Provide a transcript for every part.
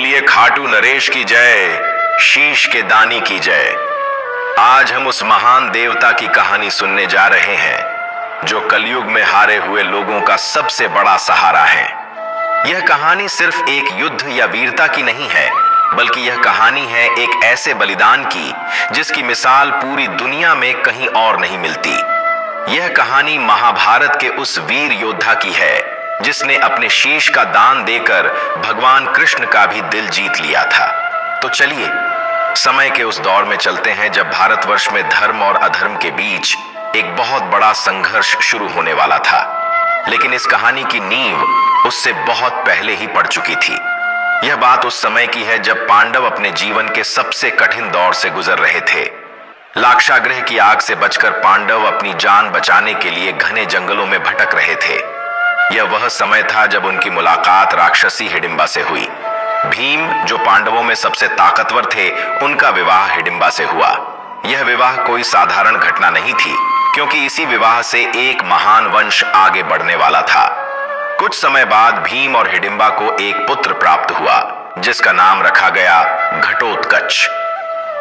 बोलिए खाटू नरेश की जय, शीश के दानी की जय। आज हम उस महान देवता की कहानी सुनने जा रहे हैं जो कलयुग में हारे हुए लोगों का सबसे बड़ा सहारा है। यह कहानी सिर्फ एक युद्ध या वीरता की नहीं है, बल्कि यह कहानी है एक ऐसे बलिदान की जिसकी मिसाल पूरी दुनिया में कहीं और नहीं मिलती। यह कहानी महाभारत के उस वीर योद्धा की है जिसने अपने शीश का दान देकर भगवान कृष्ण का भी दिल जीत लिया था। तो चलिए समय के उस दौर में चलते हैं जब भारतवर्ष में धर्म और अधर्म के बीच एक बहुत बड़ा संघर्ष शुरू होने वाला था। लेकिन इस कहानी की नींव उससे बहुत पहले ही पड़ चुकी थी। यह बात उस समय की है जब पांडव अपने जीवन के सबसे कठिन दौर से गुजर रहे थे। लाक्षागृह की आग से बचकर पांडव अपनी जान बचाने के लिए घने जंगलों में भटक रहे थे। यह वह समय था जब उनकी मुलाकात राक्षसी हिडिंबा से हुई। भीम, जो पांडवों में सबसे ताकतवर थे, उनका विवाह हिडिंबा से हुआ। यह विवाह कोई साधारण घटना नहीं थी, क्योंकि इसी विवाह से एक महान वंश आगे बढ़ने वाला था। कुछ समय बाद भीम और हिडिंबा को एक पुत्र प्राप्त हुआ जिसका नाम रखा गया घटोत्कच।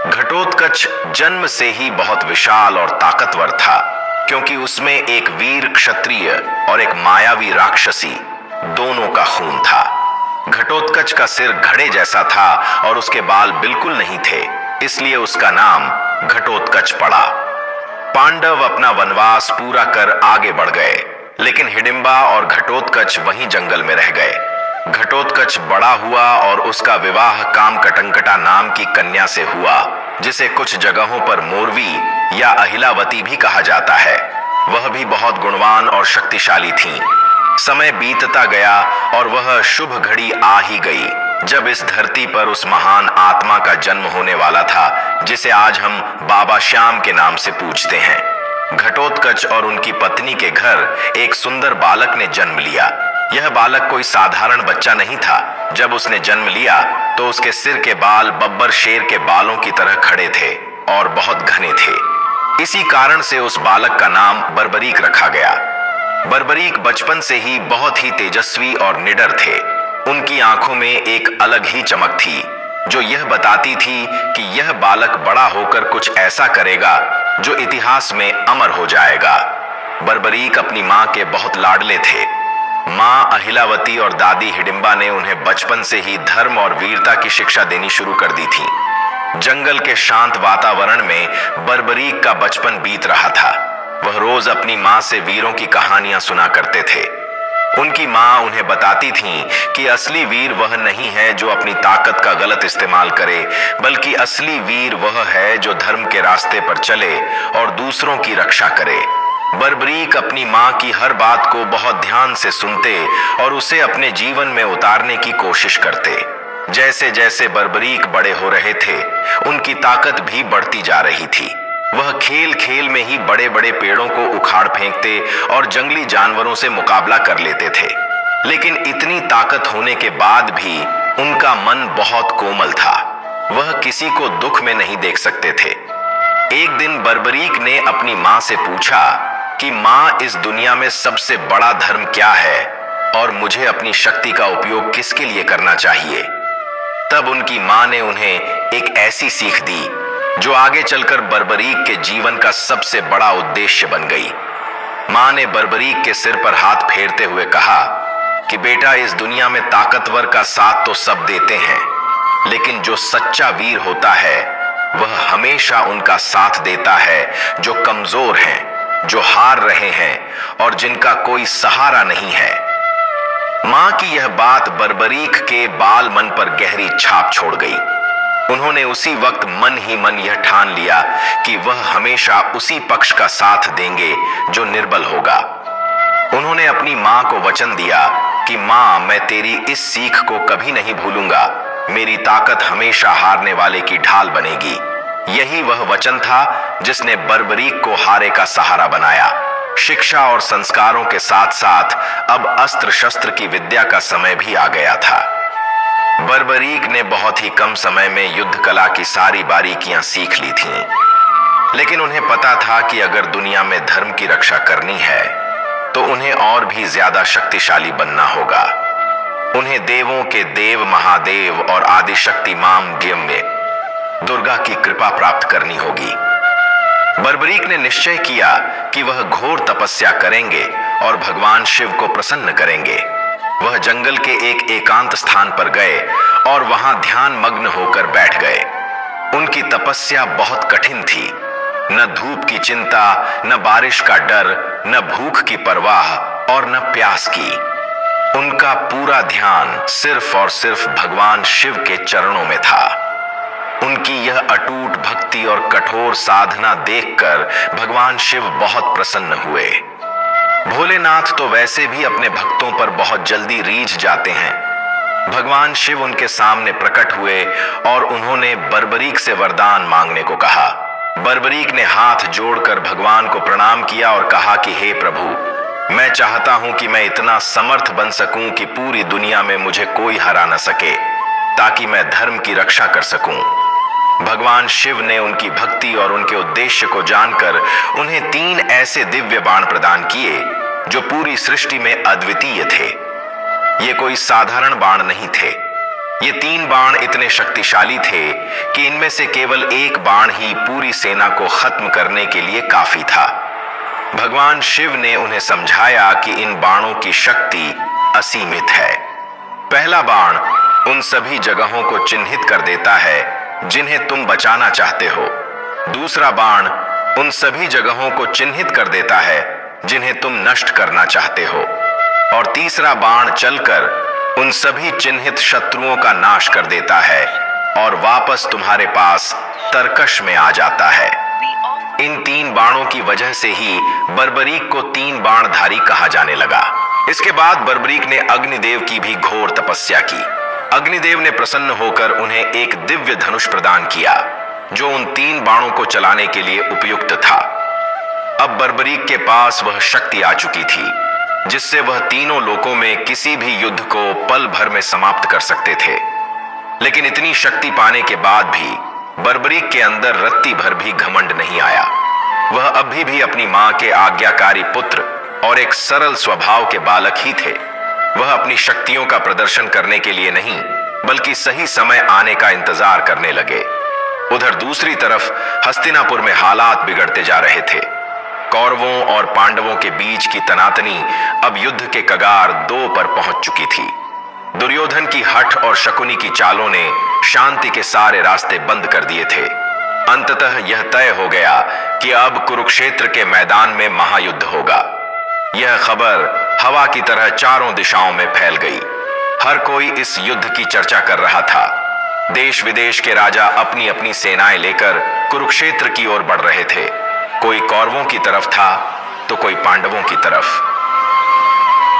घटोत्कच जन्म से ही बहुत विशाल और ताकतवर था, क्योंकि उसमें एक वीर क्षत्रिय और एक मायावी राक्षसी दोनों का खून था। घटोत्कच का सिर घड़े जैसा था और उसके बाल बिल्कुल नहीं थे, इसलिए उसका नाम घटोत्कच पड़ा। पांडव अपना वनवास पूरा कर आगे बढ़ गए, लेकिन हिडिंबा और घटोत्कच वहीं जंगल में रह गए। घटोत्कच बड़ा हुआ और उसका विवाह कामकटंकटा नाम की कन्या से हुआ, जिसे कुछ जगहों पर मोरवी या अहिलावती भी कहा जाता है। वह भी बहुत गुणवान और शक्तिशाली थीं। समय बीतता गया और वह शुभ घड़ी आ ही गई जब इस धरती पर उस महान आत्मा का जन्म होने वाला था जिसे आज हम बाबा श्याम के नाम से पूजते हैं। घटोत्कच और उनकी पत्नी के घर एक सुंदर बालक ने जन्म लिया। यह बालक कोई साधारण बच्चा नहीं था। जब उसने जन्म लिया तो उसके सिर के बाल बब्बर शेर के बालों की तरह खड़े थे और बहुत घने थे। इसी कारण से उस बालक का नाम बर्बरीक रखा गया। बर्बरीक बचपन से ही बहुत ही तेजस्वी और निडर थे। उनकी आंखों में एक अलग ही चमक थी जो यह बताती थी कि यह बालक बड़ा होकर कुछ ऐसा करेगा जो इतिहास में अमर हो जाएगा। बर्बरीक अपनी मां के बहुत लाडले थे। मां अहिलावती और दादी हिडिंबा ने उन्हें बचपन से ही धर्म और वीरता की शिक्षा देनी शुरू कर दी थी। जंगल के शांत वातावरण में बर्बरीक का बचपन बीत रहा था। वह रोज अपनी मां से वीरों की कहानियां सुना करते थे। उनकी मां उन्हें बताती थी कि असली वीर वह नहीं है जो अपनी ताकत का गलत इस्तेमाल करे, बल्कि असली वीर वह है जो धर्म के रास्ते पर चले और दूसरों की रक्षा करे। बर्बरीक अपनी मां की हर बात को बहुत ध्यान से सुनते और उसे अपने जीवन में उतारने की कोशिश करते। जैसे जैसे बर्बरीक बड़े हो रहे थे, उनकी ताकत भी बढ़ती जा रही थी। वह खेल खेल में ही बड़े बड़े पेड़ों को उखाड़ फेंकते और जंगली जानवरों से मुकाबला कर लेते थे। लेकिन इतनी ताकत होने के बाद भी उनका मन बहुत कोमल था। वह किसी को दुख में नहीं देख सकते थे। एक दिन बर्बरीक ने अपनी मां से पूछा कि मां, इस दुनिया में सबसे बड़ा धर्म क्या है और मुझे अपनी शक्ति का उपयोग किसके लिए करना चाहिए। तब उनकी मां ने उन्हें एक ऐसी सीख दी जो आगे चलकर बर्बरीक के जीवन का सबसे बड़ा उद्देश्य बन गई। मां ने बर्बरीक के सिर पर हाथ फेरते हुए कहा कि बेटा, इस दुनिया में ताकतवर का साथ तो सब देते हैं, लेकिन जो सच्चा वीर होता है वह हमेशा उनका साथ देता है जो कमजोर हैं, जो हार रहे हैं और जिनका कोई सहारा नहीं है। मां की यह बात बर्बरीक के बाल मन पर गहरी छाप छोड़ गई। उन्होंने उसी वक्त मन ही मन यह ठान लिया कि वह हमेशा उसी पक्ष का साथ देंगे जो निर्बल होगा। उन्होंने अपनी मां को वचन दिया कि मां, मैं तेरी इस सीख को कभी नहीं भूलूंगा। मेरी ताकत हमेशा हारने वाले की ढाल बनेगी। यही वह वचन था जिसने बर्बरीक को हारे का सहारा बनाया। शिक्षा और संस्कारों के साथ साथ अब अस्त्र शस्त्र की विद्या का समय भी आ गया था। बर्बरीक ने बहुत ही कम समय में युद्ध कला की सारी बारीकियां सीख ली थीं, लेकिन उन्हें पता था कि अगर दुनिया में धर्म की रक्षा करनी है तो उन्हें और भी ज्यादा शक्तिशाली बनना होगा। उन्हें देवों के देव महादेव और आदिशक्ति मां ग्यम्य दुर्गा की कृपा प्राप्त करनी होगी। बर्बरीक ने निश्चय किया कि वह घोर तपस्या करेंगे और भगवान शिव को प्रसन्न करेंगे। वह जंगल के एक एकांत स्थान पर गए और वहां ध्यान मग्न होकर बैठ गए। उनकी तपस्या बहुत कठिन थी। न धूप की चिंता, न बारिश का डर, न भूख की परवाह और न प्यास की। उनका पूरा ध्यान सिर्फ और सिर्फ भगवान शिव के चरणों में था। उनकी यह अटूट भक्ति और कठोर साधना देखकर भगवान शिव बहुत प्रसन्न हुए। भोलेनाथ तो वैसे भी अपने भक्तों पर बहुत जल्दी रीझ जाते हैं। भगवान शिव उनके सामने प्रकट हुए और उन्होंने बर्बरीक से वरदान मांगने को कहा। बर्बरीक ने हाथ जोड़कर भगवान को प्रणाम किया और कहा कि हे प्रभु, मैं चाहता हूं कि मैं इतना समर्थ बन सकूं कि पूरी दुनिया में मुझे कोई हरा न सके, ताकि मैं धर्म की रक्षा कर सकूं। भगवान शिव ने उनकी भक्ति और उनके उद्देश्य को जानकर उन्हें 3 ऐसे दिव्य बाण प्रदान किए जो पूरी सृष्टि में अद्वितीय थे। ये कोई साधारण बाण नहीं थे। ये 3 बाण इतने शक्तिशाली थे कि इनमें से केवल एक बाण ही पूरी सेना को खत्म करने के लिए काफी था। भगवान शिव ने उन्हें समझाया कि इन बाणों की शक्ति असीमित है। पहला बाण उन सभी जगहों को चिन्हित कर देता है जिन्हें तुम बचाना चाहते हो। दूसरा बाण उन सभी जगहों को चिन्हित कर देता है जिन्हें तुम नष्ट करना चाहते हो। और तीसरा बाण चलकर उन सभी चिन्हित शत्रुओं का नाश कर देता है और वापस तुम्हारे पास तरकश में आ जाता है। इन 3 बाणों की वजह से ही बर्बरीक को 3 बाणधारी कहा जाने लगा। इसके बाद बर्बरीक ने अग्निदेव की भी घोर तपस्या की। अग्निदेव ने प्रसन्न होकर उन्हें एक दिव्य धनुष प्रदान किया जो उन 3 बाणों को चलाने के लिए उपयुक्त था। अब बर्बरीक के पास वह शक्ति आ चुकी थी जिससे वह तीनों लोकों में किसी भी युद्ध को पल भर में समाप्त कर सकते थे। लेकिन इतनी शक्ति पाने के बाद भी बर्बरीक के अंदर रत्ती भर भी घमंड नहीं आया। वह अभी भी अपनी मां के आज्ञाकारी पुत्र और एक सरल स्वभाव के बालक ही थे। वह अपनी शक्तियों का प्रदर्शन करने के लिए नहीं बल्कि सही समय आने का इंतजार करने लगे। उधर दूसरी तरफ हस्तिनापुर में हालात बिगड़ते जा रहे थे। कौरवों और पांडवों के बीच की तनातनी अब युद्ध के कगार 2 पर पहुंच चुकी थी। दुर्योधन की हठ और शकुनी की चालों ने शांति के सारे रास्ते बंद कर दिए थे। अंततः यह तय हो गया कि अब कुरुक्षेत्र के मैदान में महायुद्ध होगा। यह खबर हवा की तरह चारों दिशाओं में फैल गई। हर कोई इस युद्ध की चर्चा कर रहा था। देश विदेश के राजा अपनी अपनी सेनाएं लेकर कुरुक्षेत्र की ओर बढ़ रहे थे। कोई कौरवों की तरफ था तो कोई पांडवों की तरफ।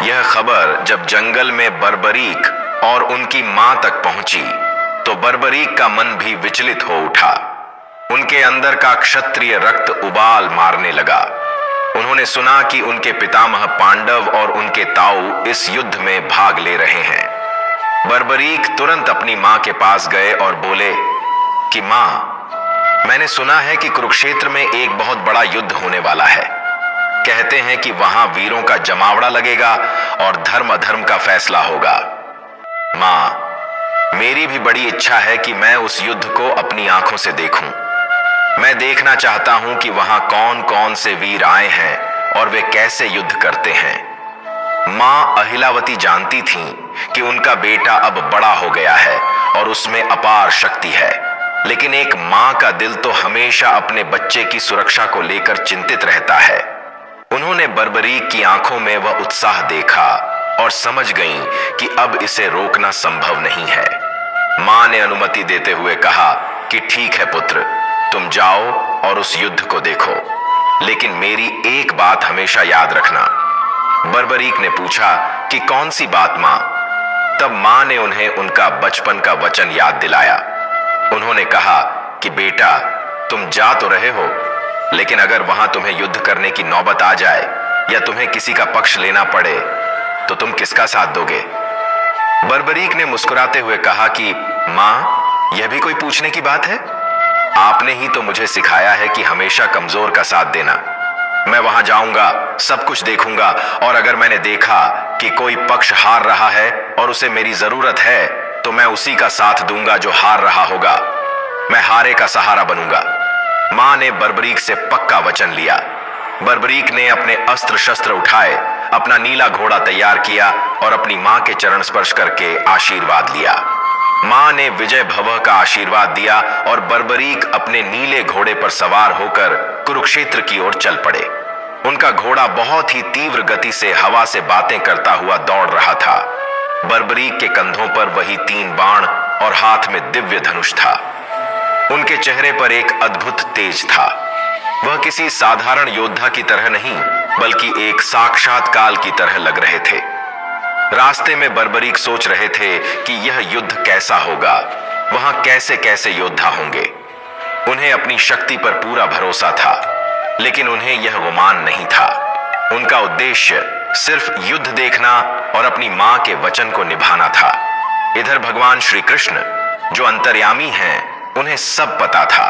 यह खबर जब जंगल में बर्बरीक और उनकी मां तक पहुंची तो बर्बरीक का मन भी विचलित हो उठा। उनके अंदर का क्षत्रिय रक्त उबाल मारने लगा। उन्होंने सुना कि उनके पितामह पांडव और उनके ताऊ इस युद्ध में भाग ले रहे हैं। बर्बरीक तुरंत अपनी मां के पास गए और बोले कि मां, मैंने सुना है कि कुरुक्षेत्र में एक बहुत बड़ा युद्ध होने वाला है। कहते हैं कि वहां वीरों का जमावड़ा लगेगा और धर्म अधर्म का फैसला होगा। मां, मेरी भी बड़ी इच्छा है कि मैं उस युद्ध को अपनी आंखों से देखूं। मैं देखना चाहता हूं कि वहां कौन कौन से वीर आए हैं और वे कैसे युद्ध करते हैं। मां अहिलावती जानती थीं कि उनका बेटा अब बड़ा हो गया है और उसमें अपार शक्ति है, लेकिन एक मां का दिल तो हमेशा अपने बच्चे की सुरक्षा को लेकर चिंतित रहता है। उन्होंने बर्बरीक की आंखों में वह उत्साह देखा और समझ गईं कि अब इसे रोकना संभव नहीं है। मां ने अनुमति देते हुए कहा कि ठीक है पुत्र, तुम जाओ और उस युद्ध को देखो, लेकिन मेरी एक बात हमेशा याद रखना। बर्बरीक ने पूछा कि कौन सी बात मां? तब मां ने उन्हें उनका बचपन का वचन याद दिलाया। उन्होंने कहा कि बेटा, तुम जा तो रहे हो, लेकिन अगर वहां तुम्हें युद्ध करने की नौबत आ जाए या तुम्हें किसी का पक्ष लेना पड़े तो तुम किसका साथ दोगे? बर्बरीक ने मुस्कुराते हुए कहा कि मां, यह भी कोई पूछने की बात है? आपने ही तो मुझे सिखाया है कि हमेशा कमजोर का साथ देना। मैं वहां जाऊंगा, सब कुछ देखूंगा और अगर मैंने देखा कि कोई पक्ष हार रहा है और उसे मेरी जरूरत है तो मैं उसी का साथ दूंगा जो हार रहा होगा। मैं हारे का सहारा बनूंगा। मां ने बर्बरीक से पक्का वचन लिया। बर्बरीक ने अपने अस्त्र शस्त्र उठाए, अपना नीला घोड़ा तैयार किया और अपनी मां के चरण स्पर्श करके आशीर्वाद लिया। मां ने विजय भव का आशीर्वाद दिया और बर्बरीक अपने नीले घोड़े पर सवार होकर कुरुक्षेत्र की ओर चल पड़े। उनका घोड़ा बहुत ही तीव्र गति से हवा से बातें करता हुआ दौड़ रहा था। बर्बरीक के कंधों पर वही 3 बाण और हाथ में दिव्य धनुष था। उनके चेहरे पर एक अद्भुत तेज था। वह किसी साधारण योद्धा की तरह नहीं बल्कि एक साक्षात काल की तरह लग रहे थे। रास्ते में बर्बरीक सोच रहे थे कि यह युद्ध कैसा होगा, वहां कैसे कैसे योद्धा होंगे। उन्हें अपनी शक्ति पर पूरा भरोसा था, लेकिन उन्हें यह गुमान नहीं था। उनका उद्देश्य सिर्फ युद्ध देखना और अपनी मां के वचन को निभाना था। इधर भगवान श्री कृष्ण जो अंतर्यामी हैं, उन्हें सब पता था।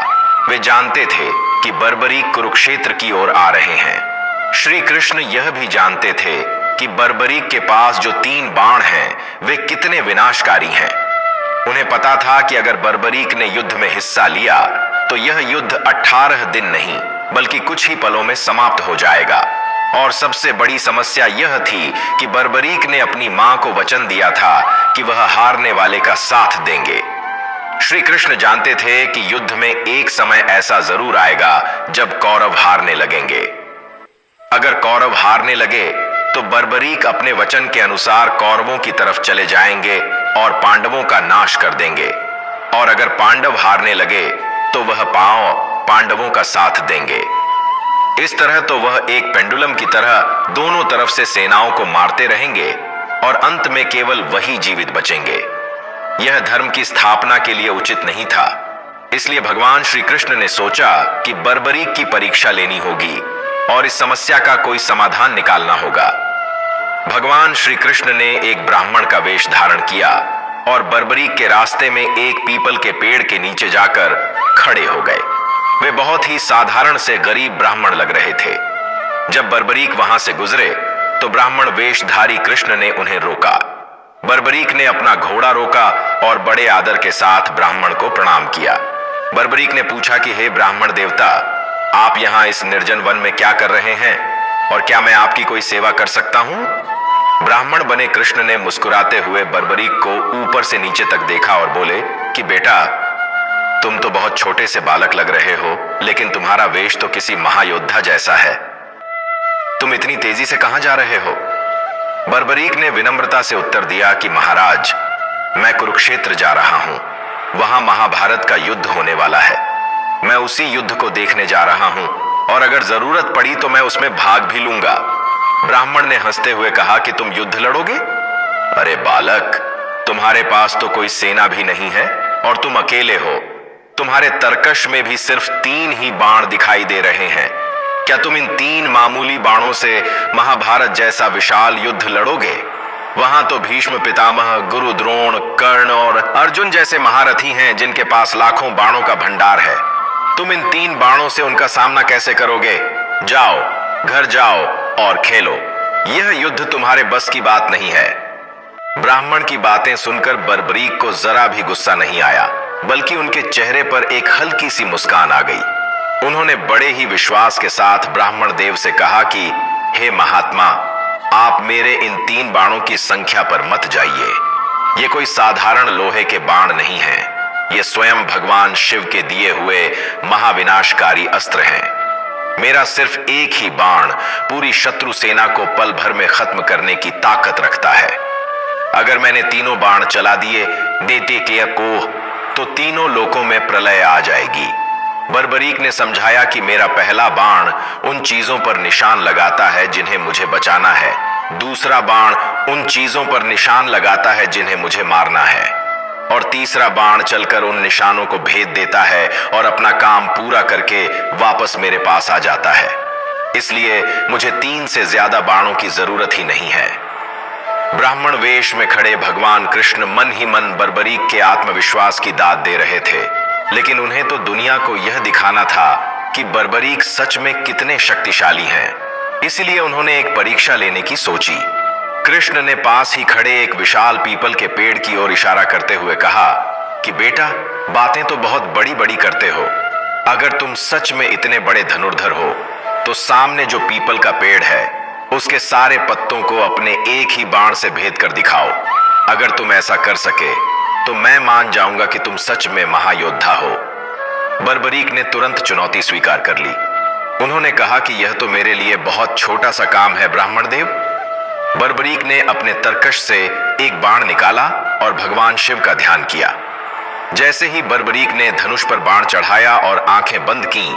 वे जानते थे कि बर्बरीक कुरुक्षेत्र की ओर आ रहे हैं। श्री कृष्ण यह भी जानते थे कि बर्बरीक के पास जो 3 बाण हैं, वे कितने विनाशकारी हैं। उन्हें पता था कि अगर बर्बरीक ने युद्ध में हिस्सा लिया तो यह युद्ध 18 दिन नहीं बल्कि कुछ ही पलों में समाप्त हो जाएगा। और सबसे बड़ी समस्या यह थी कि बर्बरीक ने अपनी मां को वचन दिया था कि वह हारने वाले का साथ देंगे। श्री कृष्ण जानते थे कि युद्ध में एक समय ऐसा जरूर आएगा जब कौरव हारने लगेंगे। अगर कौरव हारने लगे तो बर्बरीक अपने वचन के अनुसार कौरवों की तरफ चले जाएंगे और पांडवों का नाश कर देंगे। और अगर पांडव हारने लगे तो वह पांडवों का साथ देंगे। इस तरह तो वह एक पेंडुलम की तरह दोनों तरफ से सेनाओं को मारते रहेंगे और अंत में केवल वही जीवित बचेंगे। यह धर्म की स्थापना के लिए उचित नहीं था। इसलिए भगवान श्री कृष्ण ने सोचा कि बर्बरीक की परीक्षा लेनी होगी और इस समस्या का कोई समाधान निकालना होगा। भगवान श्री कृष्ण ने एक ब्राह्मण का वेश धारण किया और बर्बरीक के रास्ते में एक पीपल के पेड़ के नीचे जाकर खड़े हो गए। वे बहुत ही साधारण से गरीब ब्राह्मण लग रहे थे। जब बर्बरीक वहां से गुजरे तो ब्राह्मण वेशधारी कृष्ण ने उन्हें रोका। बर्बरीक ने अपना घोड़ा रोका और बड़े आदर के साथ ब्राह्मण को प्रणाम किया। बर्बरीक ने पूछा कि हे ब्राह्मण देवता, आप यहाँ इस निर्जन वन में क्या कर रहे हैं और क्या मैं आपकी कोई सेवा कर सकता हूँ? ब्राह्मण बने कृष्ण ने मुस्कुराते हुए बर्बरीक को ऊपर से नीचे तक देखा और बोले कि बेटा, तुम तो बहुत छोटे से बालक लग रहे हो, लेकिन तुम्हारा वेश तो किसी महायोद्धा जैसा है। तुम इतनी तेजी से कहां जा रहे हो? बर्बरीक ने विनम्रता से उत्तर दिया कि महाराज, मैं कुरुक्षेत्र जा रहा हूं। वहां महाभारत का युद्ध होने वाला है। मैं उसी युद्ध को देखने जा रहा हूं और अगर जरूरत पड़ी तो मैं उसमें भाग भी लूंगा। ब्राह्मण ने हंसते हुए कहा कि तुम युद्ध लड़ोगे? अरे बालक, तुम्हारे पास तो कोई सेना भी नहीं है और तुम अकेले हो। तुम्हारे तरकश में भी सिर्फ 3 ही बाण दिखाई दे रहे हैं। क्या तुम इन 3 मामूली बाणों से महाभारत जैसा विशाल युद्ध लड़ोगे? वहां तो भीष्म पितामह, गुरु द्रोण, कर्ण और अर्जुन जैसे महारथी हैं जिनके पास लाखों बाणों का भंडार है। तुम इन 3 बाणों से उनका सामना कैसे करोगे? जाओ, घर जाओ और खेलो। यह युद्ध तुम्हारे बस की बात नहीं है। ब्राह्मण की बातें सुनकर बर्बरीक को जरा भी गुस्सा नहीं आया, बल्कि उनके चेहरे पर एक हल्की सी मुस्कान आ गई। उन्होंने बड़े ही विश्वास के साथ ब्राह्मण देव से कहा कि हे महात्मा, आप मेरे इन 3 बाणों की संख्या पर मत जाइए। ये कोई साधारण लोहे के बाण नहीं हैं। ये स्वयं भगवान शिव के दिए हुए महाविनाशकारी अस्त्र हैं। मेरा सिर्फ एक ही बाण पूरी शत्रु सेना को पल भर में खत्म करने की ताकत रखता है। अगर मैंने 3 बाण चला दिए दैत्यकीय को, तो 3 लोकों में प्रलय आ जाएगी। बर्बरीक ने समझाया कि मेरा पहला बाण उन चीजों पर निशान लगाता है जिन्हें मुझे बचाना है, दूसरा बाण उन चीजों पर निशान लगाता है जिन्हें मुझे मारना है, और तीसरा बाण चलकर उन निशानों को भेद देता है और अपना काम पूरा करके वापस मेरे पास आ जाता है। इसलिए मुझे 3 से ज्यादा बाणों की जरूरत ही नहीं है। ब्राह्मण वेश में खड़े भगवान कृष्ण मन ही मन बर्बरीक के आत्मविश्वास की दाद दे रहे थे, लेकिन उन्हें तो दुनिया को यह दिखाना था कि बर्बरीक सच में कितने शक्तिशाली हैं। इसलिए उन्होंने एक परीक्षा लेने की सोची। कृष्ण ने पास ही खड़े एक विशाल पीपल के पेड़ की ओर इशारा करते हुए कहा कि बेटा, बातें तो बहुत बड़ी बड़ी करते हो। अगर तुम सच में इतने बड़े धनुर्धर हो तो सामने जो पीपल का पेड़ है उसके सारे पत्तों को अपने एक ही बाण से भेद कर दिखाओ। अगर तुम ऐसा कर सके तो मैं मान जाऊंगा कि तुम सच में महायोद्धा हो। बर्बरीक ने तुरंत चुनौती स्वीकार कर ली। उन्होंने कहा कि यह तो मेरे लिए बहुत छोटा सा काम है ब्राह्मण देव। बर्बरीक ने अपने तरकश से एक बाण निकाला और भगवान शिव का ध्यान किया। जैसे ही बर्बरीक ने धनुष पर बाण चढ़ाया और आंखें बंद की,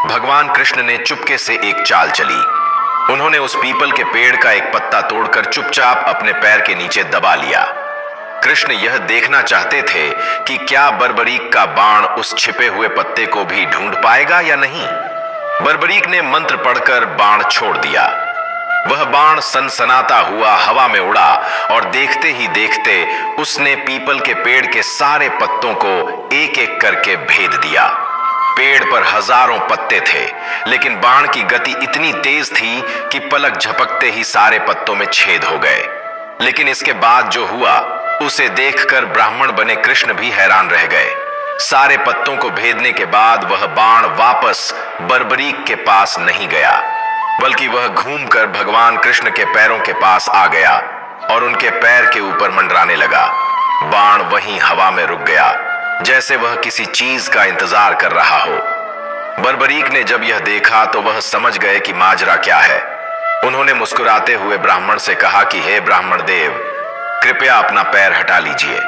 भगवान कृष्ण ने चुपके से एक चाल चली। उन्होंने उस पीपल के पेड़ का एक पत्ता तोड़कर चुपचाप अपने पैर के नीचे दबा लिया। कृष्ण यह देखना चाहते थे कि क्या बर्बरीक का बाण उस छिपे हुए पत्ते को भी ढूंढ पाएगा या नहीं। बर्बरीक ने मंत्र पढ़कर बाण छोड़ दिया। वह बाण सनसनाता हुआ हवा में उड़ा और देखते ही देखते उसने पीपल के पेड़ के सारे पत्तों को एक एक करके भेद दिया। पेड़ पर हजारों पत्ते थे, लेकिन बाण की गति इतनी तेज थी कि पलक झपकते ही सारे पत्तों में छेद हो गए। लेकिन इसके बाद जो हुआ उसे देखकर ब्राह्मण बने कृष्ण भी हैरान रह गए। सारे पत्तों को भेदने के बाद वह बाण वापस बर्बरीक के पास नहीं गया, बल्कि वह घूमकर भगवान कृष्ण के पैरों के पास आ गया और उनके पैर के ऊपर मंडराने लगा। बाण वहीं हवा में रुक गया, जैसे वह किसी चीज का इंतजार कर रहा हो। बर्बरीक ने जब यह देखा तो वह समझ गए कि माजरा क्या है। उन्होंने मुस्कुराते हुए ब्राह्मण से कहा कि हे ब्राह्मण देव, कृपया अपना पैर हटा लीजिए।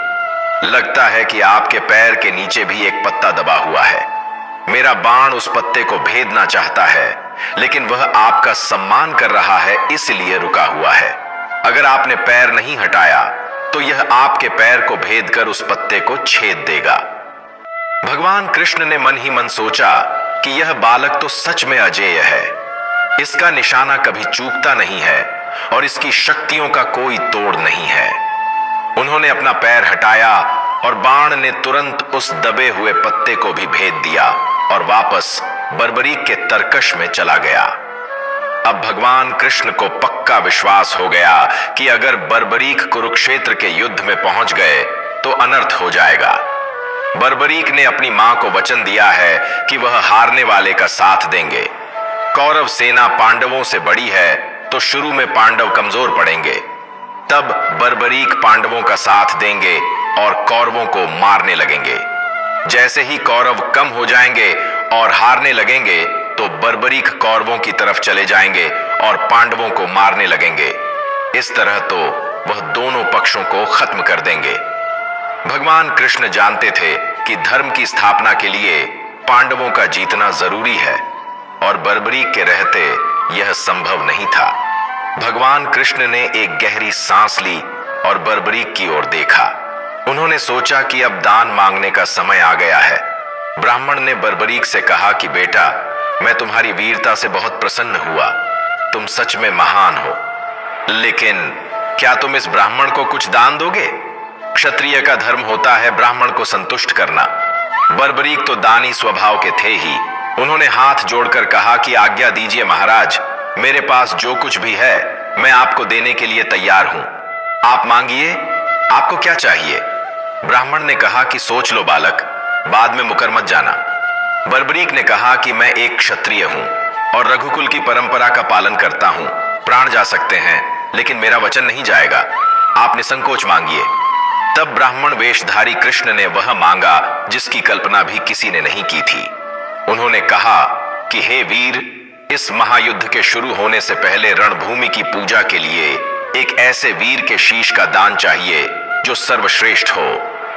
लगता है कि आपके पैर के नीचे भी एक पत्ता दबा हुआ है। मेरा बाण उस पत्ते को भेदना चाहता है, लेकिन वह आपका सम्मान कर रहा है, इसलिए रुका हुआ है। अगर आपने पैर नहीं हटाया तो यह आपके पैर को भेद कर उस पत्ते को छेद देगा। भगवान कृष्ण ने मन ही मन सोचा कि यह बालक तो सच में अजेय है। इसका निशाना कभी चूकता नहीं है और इसकी शक्तियों का कोई तोड़ नहीं है। उन्होंने अपना पैर हटाया और बाण ने तुरंत उस दबे हुए पत्ते को भी भेद दिया और वापस बर्बरीक के तरकश में चला गया। अब भगवान कृष्ण को पक्का विश्वास हो गया कि अगर बर्बरीक कुरुक्षेत्र के युद्ध में पहुंच गए तो अनर्थ हो जाएगा। बर्बरीक ने अपनी मां को वचन दिया है कि वह हारने वाले का साथ देंगे। कौरव सेना पांडवों से बड़ी है तो शुरू में पांडव कमजोर पड़ेंगे, तब बर्बरीक पांडवों का साथ देंगे और कौरवों को मारने लगेंगे। जैसे ही कौरव कम हो जाएंगे और हारने लगेंगे तो बर्बरीक कौरवों की तरफ चले जाएंगे और पांडवों को मारने लगेंगे। इस तरह तो वह दोनों पक्षों को खत्म कर देंगे। भगवान कृष्ण जानते थे कि धर्म की स्थापना के लिए पांडवों का जीतना जरूरी है और बर्बरीक के रहते यह संभव नहीं था। भगवान कृष्ण ने एक गहरी सांस ली और बर्बरीक की ओर देखा। उन्होंने सोचा कि अब दान मांगने का समय आ गया है। ब्राह्मण ने बर्बरीक से कहा कि बेटा, मैं तुम्हारी वीरता से बहुत प्रसन्न हुआ। तुम सच में महान हो, लेकिन क्या तुम इस ब्राह्मण को कुछ दान दोगे? क्षत्रिय का धर्म होता है ब्राह्मण को संतुष्ट करना। बर्बरीक तो दानी स्वभाव के थे ही। उन्होंने हाथ जोड़कर कहा कि आज्ञा दीजिए महाराज, मेरे पास जो कुछ भी है मैं आपको देने के लिए तैयार हूं। आप मांगिए, आपको क्या चाहिए? ब्राह्मण ने कहा कि सोच लो बालक, बाद में मुकर मत जाना। बर्बरीक ने कहा कि मैं एक क्षत्रिय हूं और रघुकुल की परंपरा का पालन करता हूं। प्राण जा सकते हैं लेकिन मेरा वचन नहीं जाएगा। आप निसंकोच मांगिए। तब ब्राह्मण वेशधारी कृष्ण ने वह मांगा जिसकी कल्पना भी किसी ने नहीं की थी। उन्होंने कहा कि हे वीर, इस महायुद्ध के शुरू होने से पहले रणभूमि की पूजा के लिए एक ऐसे वीर के शीश का दान चाहिए जो सर्वश्रेष्ठ हो,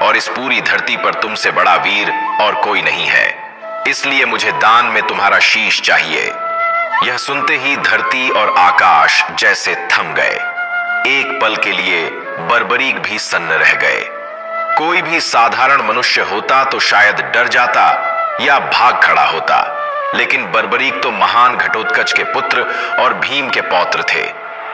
और इस पूरी धरती पर तुमसे बड़ा वीर और कोई नहीं है। इसलिए मुझे दान में तुम्हारा शीश चाहिए। यह सुनते ही धरती और आकाश जैसे थम गए। एक पल के लिए बर्बरीक भी सन्न रह गए। कोई भी साधारण मनुष्य होता तो शायद डर जाता या भाग खड़ा होता, लेकिन बर्बरीक तो महान घटोत्कच के पुत्र और भीम के पौत्र थे।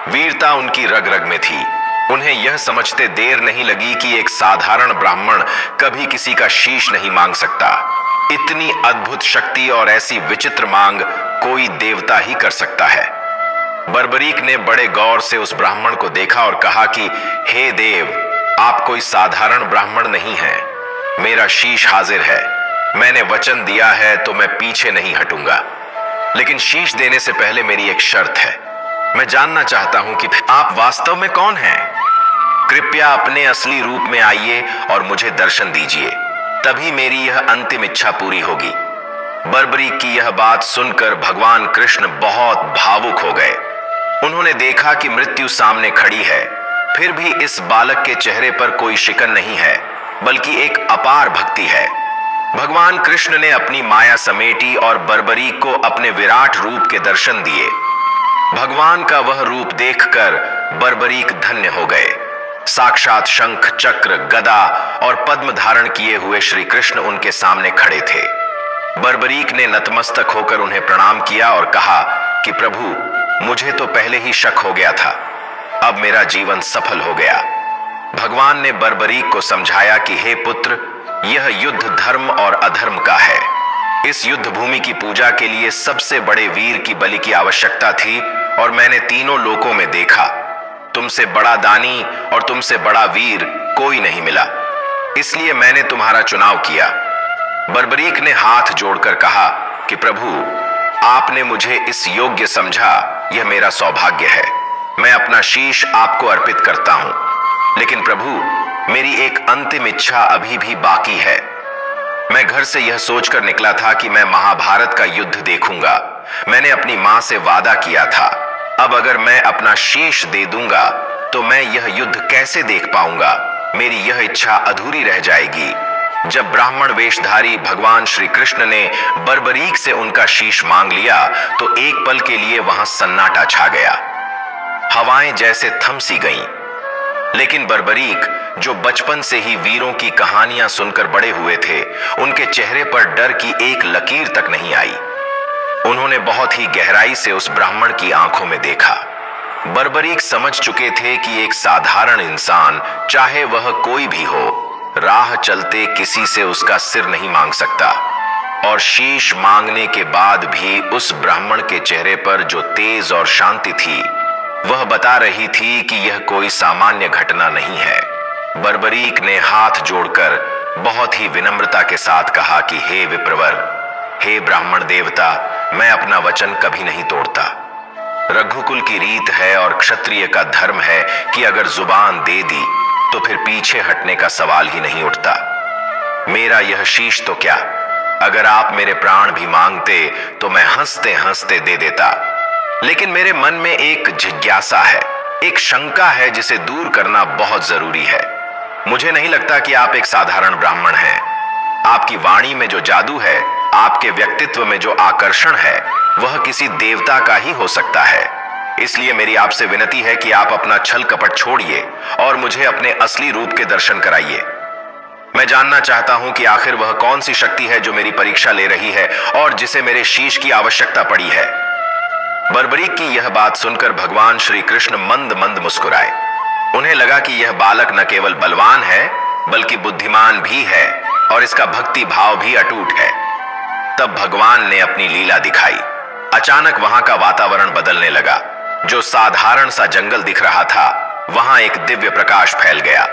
वीरता उनकी रग रग में थी। उन्हें यह समझते देर नहीं लगी कि एक साधारण ब्राह्मण कभी किसी का शीश नहीं मांग सकता। इतनी अद्भुत शक्ति और ऐसी विचित्र मांग कोई देवता ही कर सकता है। बर्बरीक ने बड़े गौर से उस ब्राह्मण को देखा और कहा कि हे देव, आप कोई साधारण ब्राह्मण नहीं है। मेरा शीश हाजिर है। मैंने वचन दिया है तो मैं पीछे नहीं हटूंगा। लेकिन शीश देने से पहले मेरी एक शर्त है। मैं जानना चाहता हूं कि आप वास्तव में कौन हैं। कृपया अपने असली रूप में आइए और मुझे दर्शन दीजिए, तभी मेरी यह अंतिम इच्छा पूरी होगी। बर्बरीक की यह बात सुनकर भगवान कृष्ण बहुत भावुक हो गए। उन्होंने देखा कि मृत्यु सामने खड़ी है, फिर भी इस बालक के चेहरे पर कोई शिकन नहीं है, बल्कि एक अपार भक्ति है। भगवान कृष्ण ने अपनी माया समेटी और बर्बरीक को अपने विराट रूप के दर्शन दिए। भगवान का वह रूप देखकर बर्बरीक धन्य हो गए। साक्षात शंख, चक्र, गदा और पद्म धारण किए हुए श्री कृष्ण उनके सामने खड़े थे। बर्बरीक ने नतमस्तक होकर उन्हें प्रणाम किया और कहा कि प्रभु, मुझे तो पहले ही शक हो गया था, अब मेरा जीवन सफल हो गया। भगवान ने बर्बरीक को समझाया कि हे पुत्र, यह युद्ध धर्म और अधर्म का है। इस युद्ध भूमि की पूजा के लिए सबसे बड़े वीर की बलि की आवश्यकता थी और मैंने तीनों लोकों में देखा, तुमसे बड़ा दानी और तुमसे बड़ा वीर कोई नहीं मिला, इसलिए मैंने तुम्हारा चुनाव किया। बर्बरीक ने हाथ जोड़कर कहा कि प्रभु, आपने मुझे इस योग्य समझा, यह मेरा सौभाग्य है। मैं अपना शीश आपको अर्पित करता हूं। लेकिन प्रभु, मेरी एक अंतिम इच्छा अभी भी बाकी है। मैं घर से यह सोचकर निकला था कि मैं महाभारत का युद्ध देखूंगा। मैंने अपनी मां से वादा किया था, अब अगर मैं अपना शीश दे दूंगा तो मैं यह युद्ध कैसे देख पाऊंगा। मेरी यह इच्छा अधूरी रह जाएगी। जब ब्राह्मण वेशधारी भगवान श्री कृष्ण ने बर्बरीक से उनका शीश मांग लिया तो एक पल के लिए वहां सन्नाटा छा गया। हवाएं जैसे थम सी गईं। लेकिन बर्बरीक, जो बचपन से ही वीरों की कहानियां सुनकर बड़े हुए थे, उनके चेहरे पर डर की एक लकीर तक नहीं आई। उन्होंने बहुत ही गहराई से उस ब्राह्मण की आंखों में देखा। बर्बरीक समझ चुके थे कि एक साधारण इंसान, चाहे वह कोई भी हो, राह चलते किसी से उसका सिर नहीं मांग सकता। और शीश मांगने के बाद भी उस ब्राह्मण के चेहरे पर जो तेज और शांति थी, वह बता रही थी कि यह कोई सामान्य घटना नहीं है। बर्बरीक ने हाथ जोड़कर बहुत ही विनम्रता के साथ कहा कि हे विप्रवर, हे ब्राह्मण देवता, मैं अपना वचन कभी नहीं तोड़ता। रघुकुल की रीत है और क्षत्रिय का धर्म है कि अगर जुबान दे दी तो फिर पीछे हटने का सवाल ही नहीं उठता। मेरा यह शीश तो क्या, अगर आप मेरे प्राण भी मांगते तो मैं हंसते हंसते दे देता। लेकिन मेरे मन में एक जिज्ञासा है, एक शंका है जिसे दूर करना बहुत जरूरी है। मुझे नहीं लगता कि आप एक साधारण ब्राह्मण हैं। आपकी वाणी में जो जादू है, आपके व्यक्तित्व में जो आकर्षण है, वह किसी देवता का ही हो सकता है। इसलिए मेरी आपसे विनती है कि आप अपना छल कपट छोड़िए और मुझे अपने असली रूप के दर्शन कराइए। मैं जानना चाहता हूं कि आखिर वह कौन सी शक्ति है जो मेरी परीक्षा ले रही है और जिसे मेरे शीश की आवश्यकता पड़ी है। बर्बरीक की यह बात सुनकर भगवान श्री कृष्ण मंद मंद मुस्कुराए। उन्हें लगा कि यह बालक न केवल बलवान है बल्कि बुद्धिमान भी है और इसका भक्ति भाव भी अटूट है। तब भगवान ने अपनी लीला दिखाई। अचानक वहां का वातावरण बदलने लगा। जो साधारण सा जंगल दिख रहा था, वहां एक दिव्य प्रकाश फैल गया।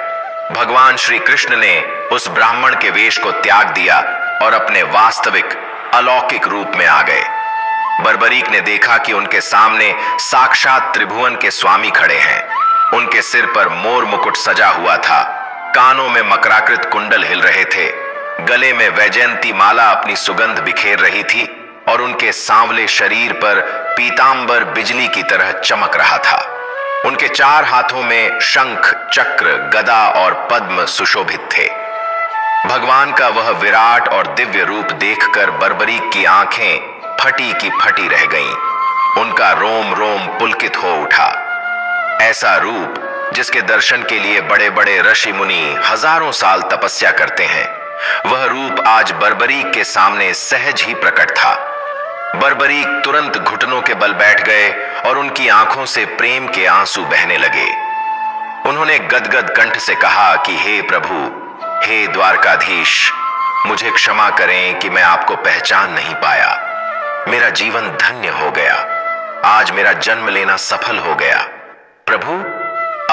भगवान श्री कृष्ण ने उस ब्राह्मण के वेश को त्याग दिया और अपने वास्तविक अलौकिक रूप में आ गए। बर्बरीक ने देखा कि उनके सामने साक्षात त्रिभुवन के स्वामी खड़े हैं। उनके सिर पर मोर मुकुट सजा हुआ था, कानों में मकराकृत कुंडल हिल रहे थे, गले में वैजयंती माला अपनी सुगंध बिखेर रही थी और उनके सांवले शरीर पर पीतांबर बिजली की तरह चमक रहा था। उनके चार हाथों में शंख, चक्र, गदा और पद्म सुशोभित थे। भगवान का वह विराट और दिव्य रूप देखकर बर्बरीक की आंखें फटी की फटी रह गईं। उनका रोम रोम पुलकित हो उठा। ऐसा रूप जिसके दर्शन के लिए बड़े बड़े ऋषि मुनि हजारों साल तपस्या करते हैं, वह रूप आज बर्बरीक के सामने सहज ही प्रकट था। बर्बरीक तुरंत घुटनों के बल बैठ गए और उनकी आंखों से प्रेम के आंसू बहने लगे। उन्होंने गदगद कंठ से कहा कि हे प्रभु, हे द्वारकाधीश, मुझे क्षमा करें कि मैं आपको पहचान नहीं पाया। मेरा जीवन धन्य हो गया। आज मेरा जन्म लेना सफल हो गया। प्रभु,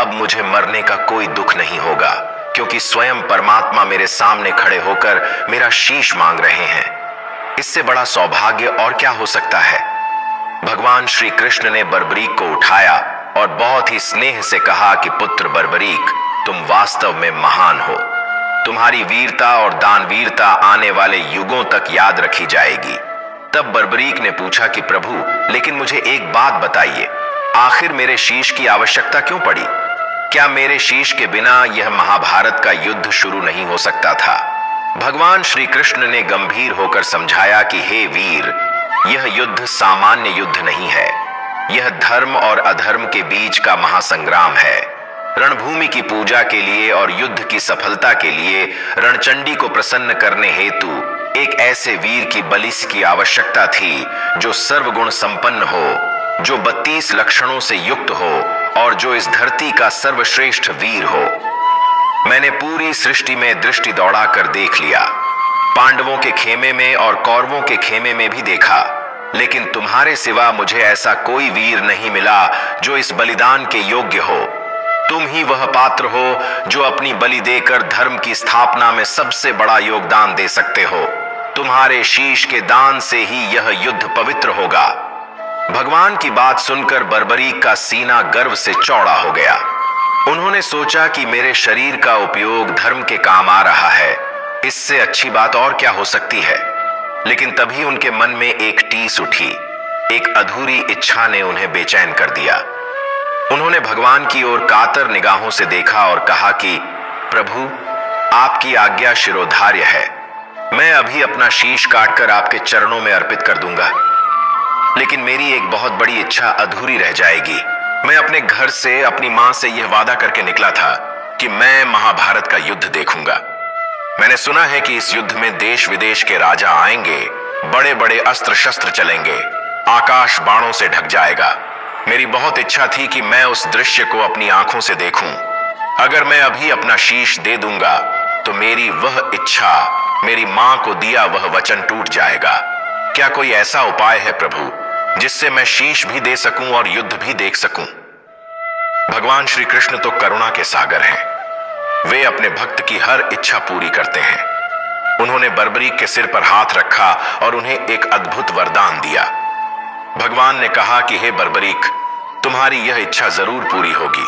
अब मुझे मरने का कोई दुख नहीं होगा, क्योंकि स्वयं परमात्मा मेरे सामने खड़े होकर मेरा शीश मांग रहे हैं। इससे बड़ा सौभाग्य और क्या हो सकता है। भगवान श्री कृष्ण ने बर्बरीक को उठाया और बहुत ही स्नेह से कहा कि पुत्र बर्बरीक, तुम वास्तव में महान हो। तुम्हारी वीरता और दानवीरता आने वाले युगों तक याद रखी जाएगी। तब बर्बरीक ने पूछा कि प्रभु, लेकिन मुझे एक बात बताइए, आखिर मेरे शीश की आवश्यकता क्यों पड़ी? क्या मेरे शीश के बिना यह महाभारत का युद्ध शुरू नहीं हो सकता था? भगवान श्री कृष्ण ने गंभीर होकर समझाया कि हे वीर, यह युद्ध सामान्य युद्ध नहीं है। यह धर्म और अधर्म के बीच का महासंग्राम है। रणभूमि की पूजा के लिए और युद्ध की सफलता के लिए रणचंडी को प्रसन्न करने हेतु एक ऐसे वीर की बलि की आवश्यकता थी जो सर्वगुण संपन्न हो, जो 32 लक्षणों से युक्त हो और जो इस धरती का सर्वश्रेष्ठ वीर हो। मैंने पूरी सृष्टि में दृष्टि दौड़ाकर देख लिया, पांडवों के खेमे में और कौरवों के खेमे में भी देखा, लेकिन तुम्हारे सिवा मुझे ऐसा कोई वीर नहीं मिला जो इस बलिदान के योग्य हो। तुम ही वह पात्र हो जो अपनी बलि देकर धर्म की स्थापना में सबसे बड़ा योगदान दे सकते हो। तुम्हारे शीश के दान से ही यह युद्ध पवित्र होगा। भगवान की बात सुनकर बर्बरीक का सीना गर्व से चौड़ा हो गया। उन्होंने सोचा कि मेरे शरीर का उपयोग धर्म के काम आ रहा है, इससे अच्छी बात और क्या हो सकती है। लेकिन तभी उनके मन में एक टीस उठी। एक अधूरी इच्छा ने उन्हें बेचैन कर दिया। उन्होंने भगवान की ओर कातर निगाहों से देखा और कहा कि प्रभु, आपकी आज्ञा शिरोधार्य है। मैं अभी अपना शीश काटकर आपके चरणों में अर्पित कर दूंगा, लेकिन मेरी एक बहुत बड़ी इच्छा अधूरी रह जाएगी। मैं अपने घर से अपनी मां से यह वादा करके निकला था कि मैं महाभारत का युद्ध देखूंगा। मैंने सुना है कि इस युद्ध में देश विदेश के राजा आएंगे, बड़े बड़े अस्त्र शस्त्र चलेंगे, आकाश बाणों से ढक जाएगा। मेरी बहुत इच्छा थी कि मैं उस दृश्य को अपनी आंखों से देखूं। अगर मैं अभी अपना शीश दे दूंगा तो मेरी वह इच्छा, मेरी मां को दिया वह वचन टूट जाएगा। क्या कोई ऐसा उपाय है प्रभु, जिससे मैं शीश भी दे सकूं और युद्ध भी देख सकूं? भगवान श्री कृष्ण तो करुणा के सागर हैं। वे अपने भक्त की हर इच्छा पूरी करते हैं। उन्होंने बर्बरीक के सिर पर हाथ रखा और उन्हें एक अद्भुत वरदान दिया। भगवान ने कहा कि हे बर्बरीक, तुम्हारी यह इच्छा जरूर पूरी होगी।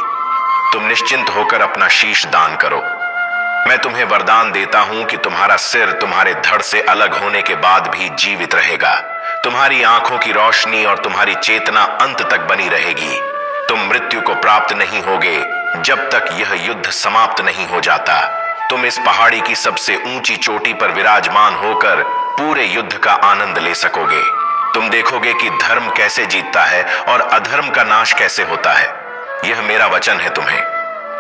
तुम निश्चिंत होकर अपना शीश दान करो। मैं तुम्हें वरदान देता हूं कि तुम्हारा सिर तुम्हारे धड़ से अलग होने के बाद भी जीवित रहेगा। तुम्हारी आंखों की रोशनी और तुम्हारी चेतना अंत तक बनी रहेगी। तुम मृत्यु को प्राप्त नहीं होगे जब तक यह युद्ध समाप्त नहीं हो जाता। तुम इस पहाड़ी की सबसे ऊंची चोटी पर विराजमान होकर पूरे युद्ध का आनंद ले सकोगे। तुम देखोगे कि धर्म कैसे जीतता है और अधर्म का नाश कैसे होता है। यह मेरा वचन है तुम्हें।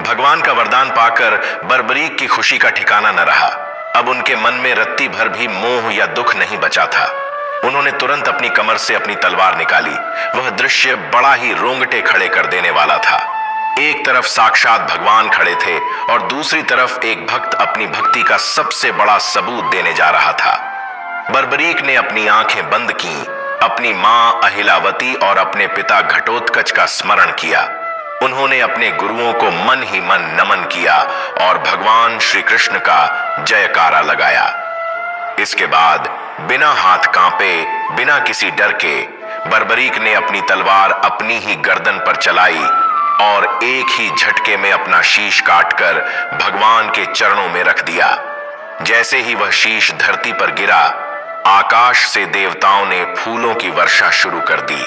भगवान का वरदान पाकर बर्बरीक की खुशी का ठिकाना न रहा। अब उनके मन में रत्ती भर भी मोह या दुख नहीं बचा था। उन्होंने तुरंत अपनी कमर से अपनी तलवार निकाली। वह दृश्य बड़ा ही रोंगटे खड़े कर देने वाला था। एक तरफ साक्षात भगवान खड़े थे और दूसरी तरफ एक भक्त अपनी भक्ति का सबसे बड़ा सबूत देने जा रहा था। बर्बरीक ने अपनी आंखें बंद की, अपनी मां अहिलावती और अपने पिता घटोत्कच का स्मरण किया। उन्होंने अपने गुरुओं को मन ही मन नमन किया और भगवान श्री कृष्ण का जयकारा लगाया। इसके बाद बिना हाथ कांपे, बिना किसी डर के, बर्बरीक ने अपनी तलवार अपनी ही गर्दन पर चलाई और एक ही झटके में अपना शीश काटकर भगवान के चरणों में रख दिया। जैसे ही वह शीश धरती पर गिरा, आकाश से देवताओं ने फूलों की वर्षा शुरू कर दी।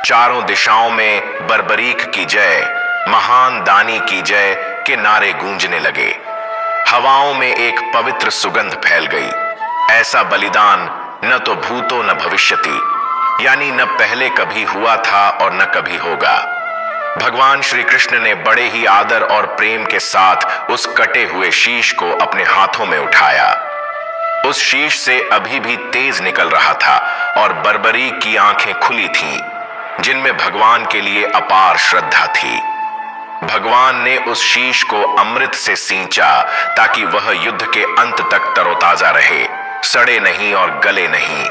चारों दिशाओं में बर्बरीक की जय, महान दानी की जय के नारे गूंजने लगे। हवाओं में एक पवित्र सुगंध फैल गई। ऐसा बलिदान न तो भूतो न भविष्यति, यानी न पहले कभी हुआ था और न कभी होगा। भगवान श्री कृष्ण ने बड़े ही आदर और प्रेम के साथ उस कटे हुए शीश को अपने हाथों में उठाया। उस शीश से अभी भी तेज निकल रहा था और बर्बरीक की आंखें खुली थीं, जिनमें भगवान के लिए अपार श्रद्धा थी। भगवान ने उस शीश को अमृत से सींचा ताकि वह युद्ध के अंत तक तरोताजा रहे, सड़े नहीं और गले नहीं।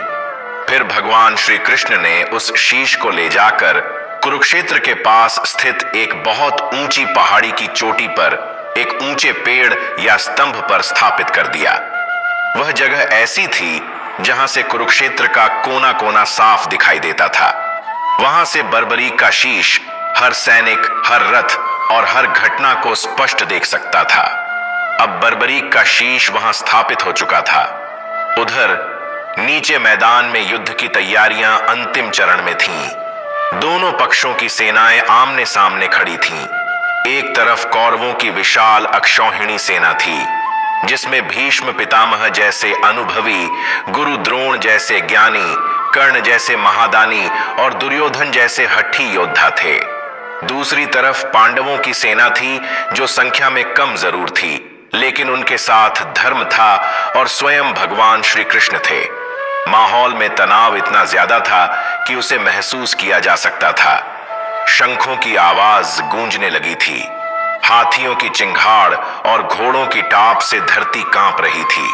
फिर भगवान श्री कृष्ण ने उस शीश को ले जाकर कुरुक्षेत्र के पास स्थित एक बहुत ऊंची पहाड़ी की चोटी पर एक ऊंचे पेड़ या स्तंभ पर स्थापित कर दिया। वह जगह ऐसी थी जहां से कुरुक्षेत्र का कोना कोना साफ दिखाई देता था। वहां से बर्बरीक का शीश हर सैनिक, हर रथ और हर घटना को स्पष्ट देख सकता था। अब बर्बरीक का शीश वहां स्थापित हो चुका था। उधर नीचे मैदान में युद्ध की तैयारियां अंतिम चरण में थीं। दोनों पक्षों की सेनाएं आमने सामने खड़ी थीं। एक तरफ कौरवों की विशाल अक्षौहिणी सेना थी, जिसमें भीष्म पितामह जैसे अनुभवी, गुरु द्रोण जैसे ज्ञानी, कर्ण जैसे महादानी और दुर्योधन जैसे हठी योद्धा थे। दूसरी तरफ पांडवों की सेना थी, जो संख्या में कम जरूर थी, लेकिन उनके साथ धर्म था और स्वयं भगवान श्री कृष्ण थे। माहौल में तनाव इतना ज्यादा था कि उसे महसूस किया जा सकता था। शंखों की आवाज गूंजने लगी थी। हाथियों की चिंगाड़ और घोड़ों की टाप से धरती कांप रही थी।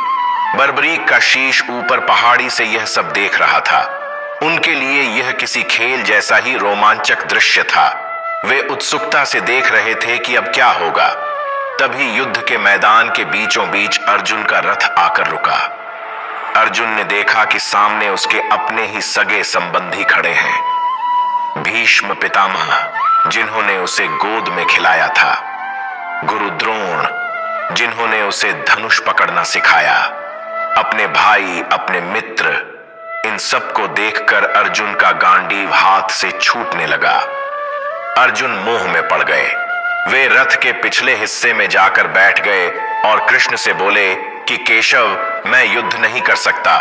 बर्बरीक का शीश ऊपर पहाड़ी से यह सब देख रहा था। उनके लिए यह किसी खेल जैसा ही रोमांचक दृश्य था। वे उत्सुकता से देख रहे थे कि अब क्या होगा। तभी युद्ध के मैदान के बीचों बीच अर्जुन का रथ आकर रुका। अर्जुन ने देखा कि सामने उसके अपने ही सगे संबंधी खड़े हैं। भीष्म पितामह, जिन्होंने उसे गोद में खिलाया था, गुरु द्रोण, जिन्होंने उसे धनुष पकड़ना सिखाया, अपने भाई, अपने मित्र, इन सबको देखकर अर्जुन का गांडीव हाथ से छूटने लगा। अर्जुन मोह में पड़ गए। वे रथ के पिछले हिस्से में जाकर बैठ गए और कृष्ण से बोले कि केशव, मैं युद्ध नहीं कर सकता।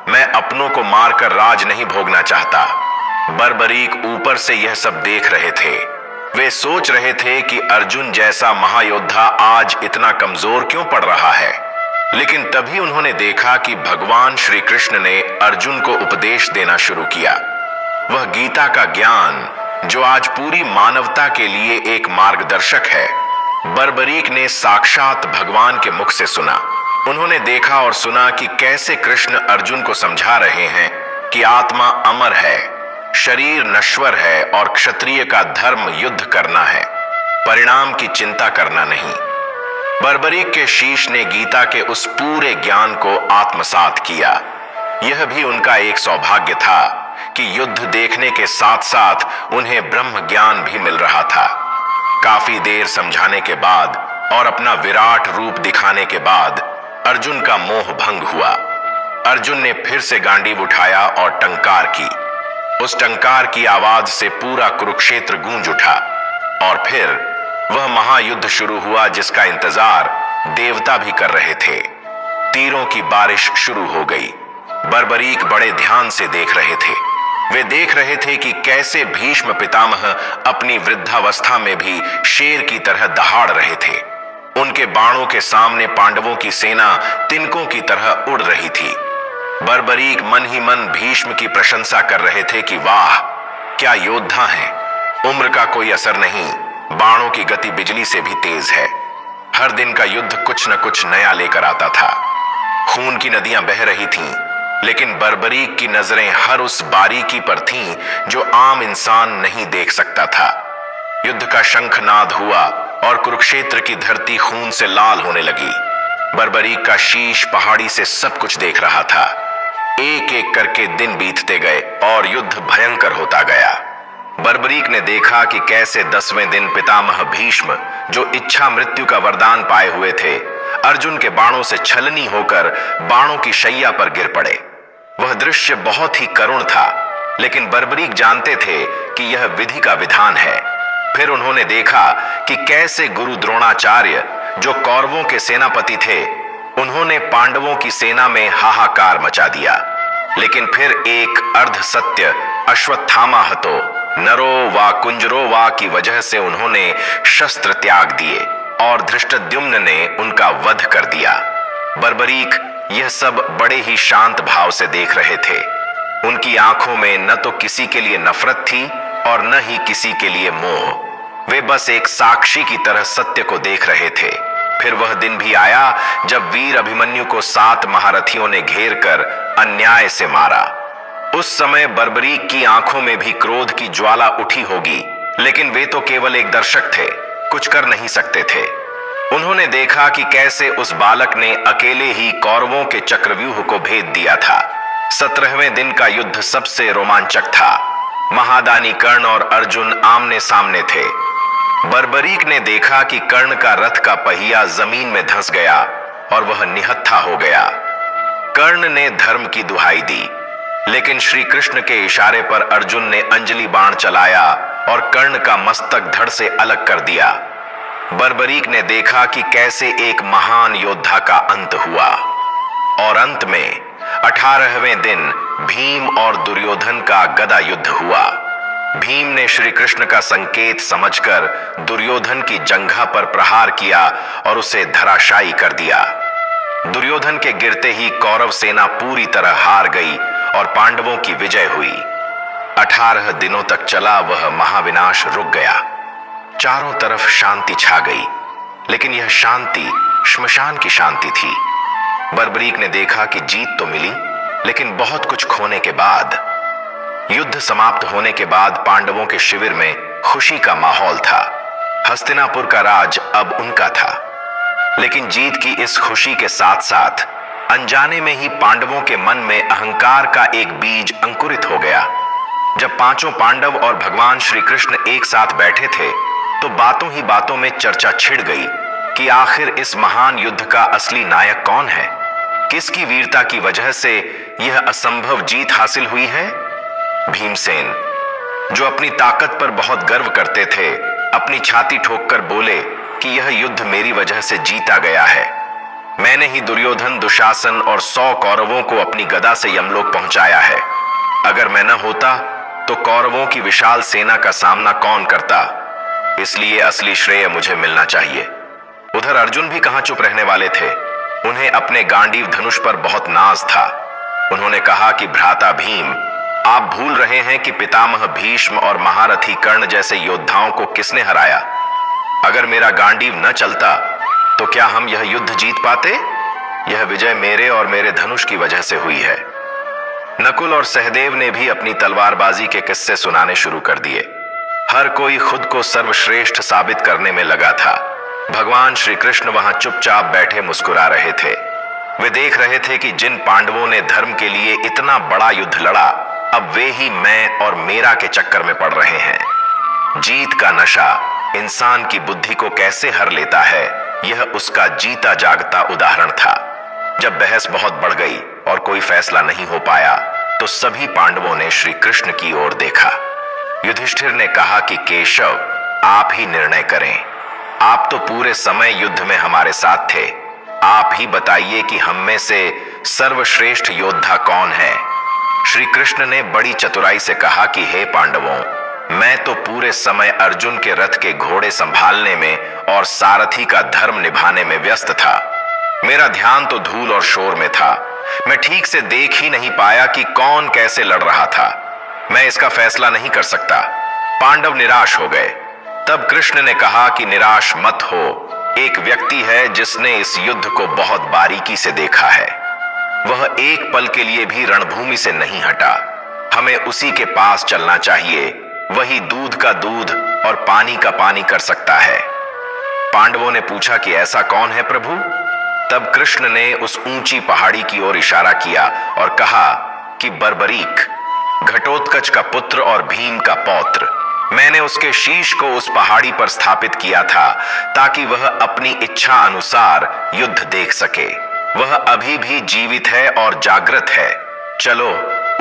मैं अपनों को मारकर राज नहीं भोगना चाहता। बर्बरीक ऊपर से यह सब देख रहे थे। वे सोच रहे थे कि अर्जुन जैसा महायोद्धा आज इतना कमजोर क्यों पड़ रहा है। लेकिन तभी उन्होंने देखा कि भगवान श्री कृष्ण ने अर्जुन को उपदेश देना शुरू किया। वह गीता का ज्ञान, जो आज पूरी मानवता के लिए एक मार्गदर्शक है, बर्बरीक ने साक्षात भगवान के मुख से सुना। उन्होंने देखा और सुना कि कैसे कृष्ण अर्जुन को समझा रहे हैं कि आत्मा अमर है, शरीर नश्वर है और क्षत्रिय का धर्म युद्ध करना है, परिणाम की चिंता करना नहीं। बर्बरीक के शीश ने गीता के उस पूरे ज्ञान को आत्मसात किया। यह भी उनका एक सौभाग्य था कि युद्ध देखने के साथ साथ उन्हें ब्रह्म ज्ञान भी मिल रहा था। काफी देर समझाने के बाद और अपना विराट रूप दिखाने के बाद अर्जुन का मोह भंग हुआ। अर्जुन ने फिर से गांडीव उठाया और टंकार की। उस टंकार की आवाज से पूरा कुरुक्षेत्र गूंज उठा और फिर वह महायुद्ध शुरू हुआ जिसका इंतजार देवता भी कर रहे थे। तीरों की बारिश शुरू हो गई। बर्बरीक बड़े ध्यान से देख रहे थे। वे देख रहे थे कि कैसे भीष्म पितामह अपनी वृद्धावस्था में भी शेर की तरह दहाड़ रहे थे। उनके बाणों के सामने पांडवों की सेना तिनकों की तरह उड़ रही थी। बर्बरीक मन ही मन भीष्म की प्रशंसा कर रहे थे कि वाह, क्या योद्धा हैं। उम्र का कोई असर नहीं, बाणों की गति बिजली से भी तेज है। हर दिन का युद्ध कुछ न कुछ नया लेकर आता था। खून की नदियां बह रही थीं, लेकिन बर्बरीक की नजरें हर उस बारीकी पर थीं जो आम इंसान नहीं देख सकता था। युद्ध का शंखनाद हुआ और कुरुक्षेत्र की धरती खून से लाल होने लगी। बर्बरीक का शीश पहाड़ी से सब कुछ देख रहा था। एक एक करके दिन बीतते गए और युद्ध भयंकर होता गया। बर्बरीक ने देखा कि कैसे 10वें दिन पितामह भीष्म, जो इच्छा मृत्यु का वरदान पाए हुए थे, अर्जुन के बाणों से छलनी होकर बाणों की शैया पर गिर पड़े। वह दृश्य बहुत ही करुण था, लेकिन बर्बरीक जानते थे कि यह विधि का विधान है। फिर उन्होंने देखा कि कैसे गुरु द्रोणाचार्य, जो कौरवों के सेनापति थे, उन्होंने पांडवों की सेना में हाहाकार मचा दिया। लेकिन फिर एक अर्ध सत्य अश्वत्थामा हतो नरो वा कुंजरो वा की वजह से उन्होंने शस्त्र त्याग दिए और धृष्टद्युम्न ने उनका वध कर दिया। बर्बरीक यह सब बड़े ही शांत भाव से देख रहे थे। उनकी आंखों में न तो किसी के लिए नफरत थी और न ही किसी के लिए मोह। वे बस एक साक्षी की तरह सत्य को देख रहे थे। फिर वह दिन भी आया जब वीर अभिमन्यु को 7 महारथियों ने घेर कर अन्याय से मारा। उस समय बर्बरीक की आंखों में भी क्रोध की ज्वाला उठी होगी, लेकिन वे तो केवल एक दर्शक थे, कुछ कर नहीं सकते थे। उन्होंने देखा कि कैसे उस बालक ने अकेले ही कौरवों के चक्रव्यूह को भेद दिया था। 17वें दिन का युद्ध सबसे रोमांचक था। महादानी कर्ण और अर्जुन आमने सामने थे। बर्बरीक ने देखा कि कर्ण का रथ का पहिया जमीन में धंस गया और वह निहत्था हो गया। कर्ण ने धर्म की दुहाई दी, लेकिन श्री कृष्ण के इशारे पर अर्जुन ने अंजलि बाण चलाया और कर्ण का मस्तक धड़ से अलग कर दिया। बर्बरीक ने देखा कि कैसे एक महान योद्धा का अंत हुआ और अंत में 18वें दिन भीम और दुर्योधन का गदा युद्ध हुआ। भीम ने श्री कृष्ण का संकेत समझकर दुर्योधन की जंघा पर प्रहार किया और उसे धराशायी कर दिया। दुर्योधन के गिरते ही कौरव सेना पूरी तरह हार गई और पांडवों की विजय हुई। 18 दिनों तक चला वह महाविनाश रुक गया। चारों तरफ शांति छा गई, लेकिन यह शांति श्मशान की शांति थी। बर्बरीक ने देखा कि जीत तो मिली, लेकिन बहुत कुछ खोने के बाद। युद्ध समाप्त होने के बाद पांडवों के शिविर में खुशी का माहौल था। हस्तिनापुर का राज अब उनका था, लेकिन जीत की इस खुशी के साथ साथ अनजाने में ही पांडवों के मन में अहंकार का एक बीज अंकुरित हो गया। जब पांचों पांडव और भगवान श्री कृष्ण एक साथ बैठे थे, तो बातों ही बातों में चर्चा छिड़ गई कि आखिर इस महान युद्ध का असली नायक कौन है। किसकी वीरता की वजह से यह असंभव जीत हासिल हुई है? भीमसेन, जो अपनी ताकत पर बहुत गर्व करते थे, अपनी छाती ठोककर बोले कि यह युद्ध मेरी वजह से जीता गया है। मैंने ही दुर्योधन, दुशासन और 100 कौरवों को अपनी गदा से यमलोक पहुंचाया है। अगर मैं न होता तो कौरवों की विशाल सेना का सामना कौन करता? इसलिए असली श्रेय मुझे मिलना चाहिए। उधर अर्जुन भी कहां चुप रहने वाले थे। उन्हें अपने गांडीव धनुष पर बहुत नाज था। उन्होंने कहा कि भ्राता भीम, आप भूल रहे हैं कि पितामह भीष्म और महारथी कर्ण जैसे योद्धाओं को किसने हराया। अगर मेरा गांडीव न चलता तो क्या हम यह युद्ध जीत पाते? यह विजय मेरे और मेरे धनुष की वजह से हुई है। नकुल और सहदेव ने भी अपनी तलवारबाजी के किस्से सुनाने शुरू कर दिए। हर कोई खुद को सर्वश्रेष्ठ साबित करने में लगा था। भगवान श्री कृष्ण वहां चुपचाप बैठे मुस्कुरा रहे थे। वे देख रहे थे कि जिन पांडवों ने धर्म के लिए इतना बड़ा युद्ध लड़ा, अब वे ही मैं और मेरा के चक्कर में पड़ रहे हैं। जीत का नशा इंसान की बुद्धि को कैसे हर लेता है, यह उसका जीता जागता उदाहरण था। जब बहस बहुत बढ़ गई और कोई फैसला नहीं हो पाया, तो सभी पांडवों ने श्री कृष्ण की ओर देखा। युधिष्ठिर ने कहा कि केशव, आप ही निर्णय करें। आप तो पूरे समय युद्ध में हमारे साथ थे। आप ही बताइए कि हम में से सर्वश्रेष्ठ योद्धा कौन है। श्री कृष्ण ने बड़ी चतुराई से कहा कि हे पांडवों, मैं तो पूरे समय अर्जुन के रथ के घोड़े संभालने में और सारथी का धर्म निभाने में व्यस्त था। मेरा ध्यान तो धूल और शोर में था। मैं ठीक से देख ही नहीं पाया कि कौन कैसे लड़ रहा था। मैं इसका फैसला नहीं कर सकता। पांडव निराश हो गए। तब कृष्ण ने कहा कि निराश मत हो। एक व्यक्ति है जिसने इस युद्ध को बहुत बारीकी से देखा है। वह एक पल के लिए भी रणभूमि से नहीं हटा। हमें उसी के पास चलना चाहिए। वही दूध का दूध और पानी का पानी कर सकता है। पांडवों ने पूछा कि ऐसा कौन है प्रभु? तब कृष्ण ने उस ऊंची पहाड़ी की ओर इशारा किया और कहा कि बर्बरीक, घटोत्कच का पुत्र और भीम का पौत्र। मैंने उसके शीश को उस पहाड़ी पर स्थापित किया था ताकि वह अपनी इच्छा अनुसार युद्ध देख सके। वह अभी भी जीवित है और जागृत है। चलो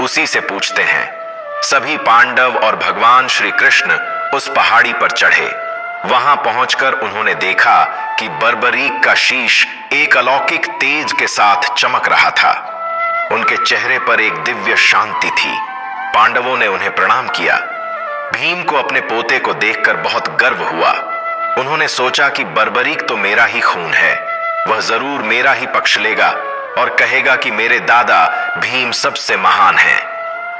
उसी से पूछते हैं। सभी पांडव और भगवान श्री कृष्ण उस पहाड़ी पर चढ़े। वहां पहुंचकर उन्होंने देखा कि बर्बरीक का शीश एक अलौकिक तेज के साथ चमक रहा था। उनके चेहरे पर एक दिव्य शांति थी। पांडवों ने उन्हें प्रणाम किया। भीम को अपने पोते को देखकर बहुत गर्व हुआ। उन्होंने सोचा कि बर्बरीक तो मेरा ही खून है। वह जरूर मेरा ही पक्ष लेगा और कहेगा कि मेरे दादा भीम सबसे महान हैं।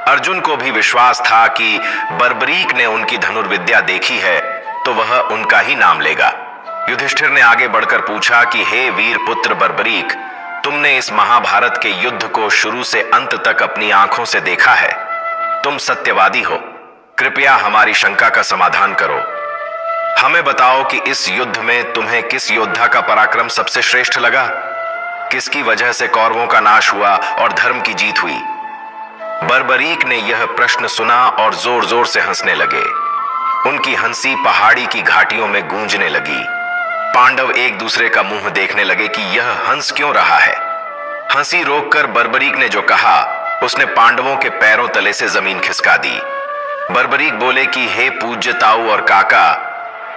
अर्जुन को भी विश्वास था कि बर्बरीक ने उनकी धनुर्विद्या देखी है तो वह उनका ही नाम लेगा। युधिष्ठिर ने आगे बढ़कर पूछा कि हे वीर पुत्र बर्बरीक, तुमने इस महाभारत के युद्ध को शुरू से अंत तक अपनी आंखों से देखा है। तुम सत्यवादी हो। कृपया हमारी शंका का समाधान करो। हमें बताओ कि इस युद्ध में तुम्हें किस योद्धा का पराक्रम सबसे श्रेष्ठ लगा? किसकी वजह से कौरवों का नाश हुआ और धर्म की जीत हुई? बर्बरीक ने यह प्रश्न सुना और जोर जोर से हंसने लगे। उनकी हंसी पहाड़ी की घाटियों में गूंजने लगी। पांडव एक दूसरे का मुंह देखने लगे कि यह हंस क्यों रहा है। हंसी रोककर बर्बरीक ने जो कहा, उसने पांडवों के पैरों तले से जमीन खिसका दी। बर्बरीक बोले कि हे पूज्य ताऊ और काका,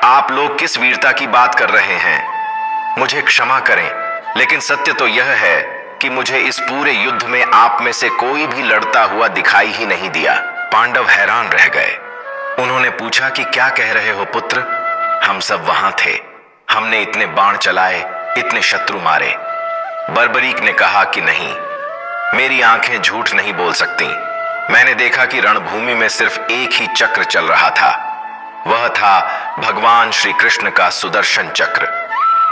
आप लोग किस वीरता की बात कर रहे हैं? मुझे क्षमा करें, लेकिन सत्य तो यह है कि मुझे इस पूरे युद्ध में आप में से कोई भी लड़ता हुआ दिखाई ही नहीं दिया। पांडव हैरान रह गए। उन्होंने पूछा कि क्या कह रहे हो पुत्र? हम सब वहां थे। हमने इतने बाण चलाए, इतने शत्रु मारे। बर्बरीक ने कहा कि नहीं, मेरी आंखें झूठ नहीं बोल सकती। मैंने देखा कि रणभूमि में सिर्फ एक ही चक्र चल रहा था। वह था भगवान श्री कृष्ण का सुदर्शन चक्र।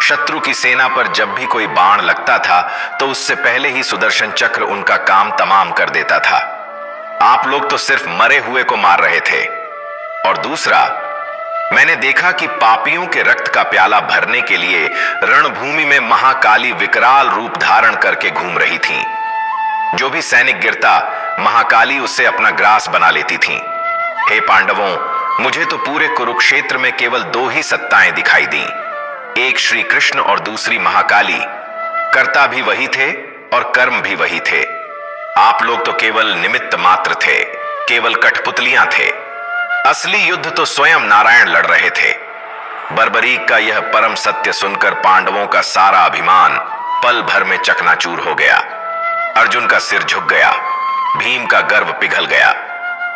शत्रु की सेना पर जब भी कोई बाण लगता था तो उससे पहले ही सुदर्शन चक्र उनका काम तमाम कर देता था। आप लोग तो सिर्फ मरे हुए को मार रहे थे। और दूसरा, मैंने देखा कि पापियों के रक्त का प्याला भरने के लिए रणभूमि में महाकाली विकराल रूप धारण करके घूम रही थी। जो भी सैनिक गिरता, महाकाली उससे अपना ग्रास बना लेती थी। हे पांडवों, मुझे तो पूरे कुरुक्षेत्र में केवल दो ही सत्ताएं दिखाई दी, एक श्री कृष्ण और दूसरी महाकाली। कर्ता भी वही थे और कर्म भी वही थे। आप लोग तो केवल निमित्त मात्र थे, केवल कठपुतलियां थे। असली युद्ध तो स्वयं नारायण लड़ रहे थे। बर्बरीक का यह परम सत्य सुनकर पांडवों का सारा अभिमान पल भर में चकनाचूर हो गया। अर्जुन का सिर झुक गया, भीम का गर्व पिघल गया।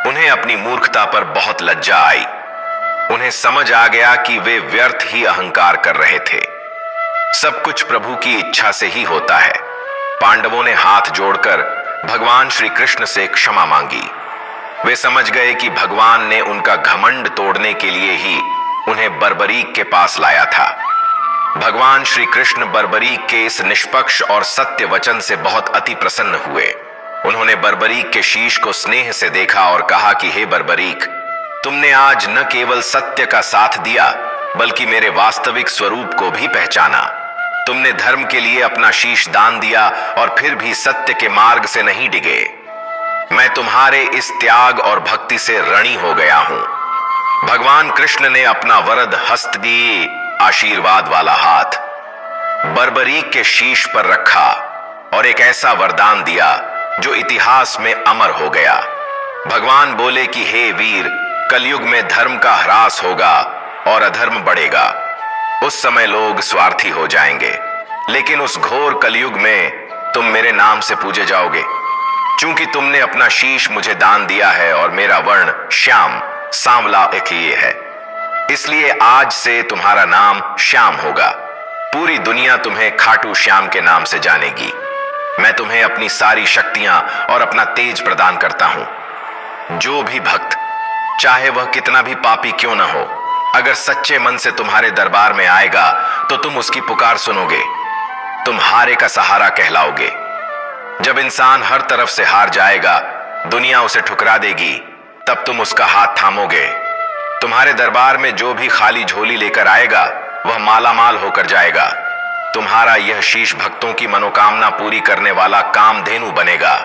उन्हें अपनी मूर्खता पर बहुत लज्जा आई। उन्हें समझ आ गया कि वे व्यर्थ ही अहंकार कर रहे थे। सब कुछ प्रभु की इच्छा से ही होता है। पांडवों ने हाथ जोड़कर भगवान श्री कृष्ण से क्षमा मांगी। वे समझ गए कि भगवान ने उनका घमंड तोड़ने के लिए ही उन्हें बर्बरीक के पास लाया था। भगवान श्री कृष्ण बर्बरीक के इस निष्पक्ष और सत्य वचन से बहुत अति प्रसन्न हुए। उन्होंने बर्बरीक के शीश को स्नेह से देखा और कहा कि हे बर्बरीक, तुमने आज न केवल सत्य का साथ दिया, बल्कि मेरे वास्तविक स्वरूप को भी पहचाना। तुमने धर्म के लिए अपना शीश दान दिया और फिर भी सत्य के मार्ग से नहीं डिगे। मैं तुम्हारे इस त्याग और भक्ति से ऋणी हो गया हूं। भगवान कृष्ण ने अपना वरद हस्त दिए आशीर्वाद वाला हाथ बर्बरीक के शीश पर रखा और एक ऐसा वरदान दिया जो इतिहास में अमर हो गया। भगवान बोले कि हे वीर, कलयुग में धर्म का ह्रास होगा और अधर्म बढ़ेगा। उस समय लोग स्वार्थी हो जाएंगे, लेकिन उस घोर कलयुग में तुम मेरे नाम से पूजे जाओगे। चूंकि तुमने अपना शीश मुझे दान दिया है और मेरा वर्ण श्याम सांवला एक ही है, इसलिए आज से तुम्हारा नाम श्याम होगा। पूरी दुनिया तुम्हें खाटू श्याम के नाम से जानेगी। मैं तुम्हें अपनी सारी शक्तियां और अपना तेज प्रदान करता हूं। जो भी भक्त, चाहे वह कितना भी पापी क्यों न हो, अगर सच्चे मन से तुम्हारे दरबार में आएगा तो तुम उसकी पुकार सुनोगे। तुम हारे का सहारा कहलाओगे। जब इंसान हर तरफ से हार जाएगा, दुनिया उसे ठुकरा देगी, तब तुम उसका हाथ थामोगे। तुम्हारे दरबार में जो भी खाली झोली लेकर आएगा, वह मालामाल होकर जाएगा। तुम्हारा यह शीश भक्तों की मनोकामना पूरी करने वाला कामधेनु बनेगा।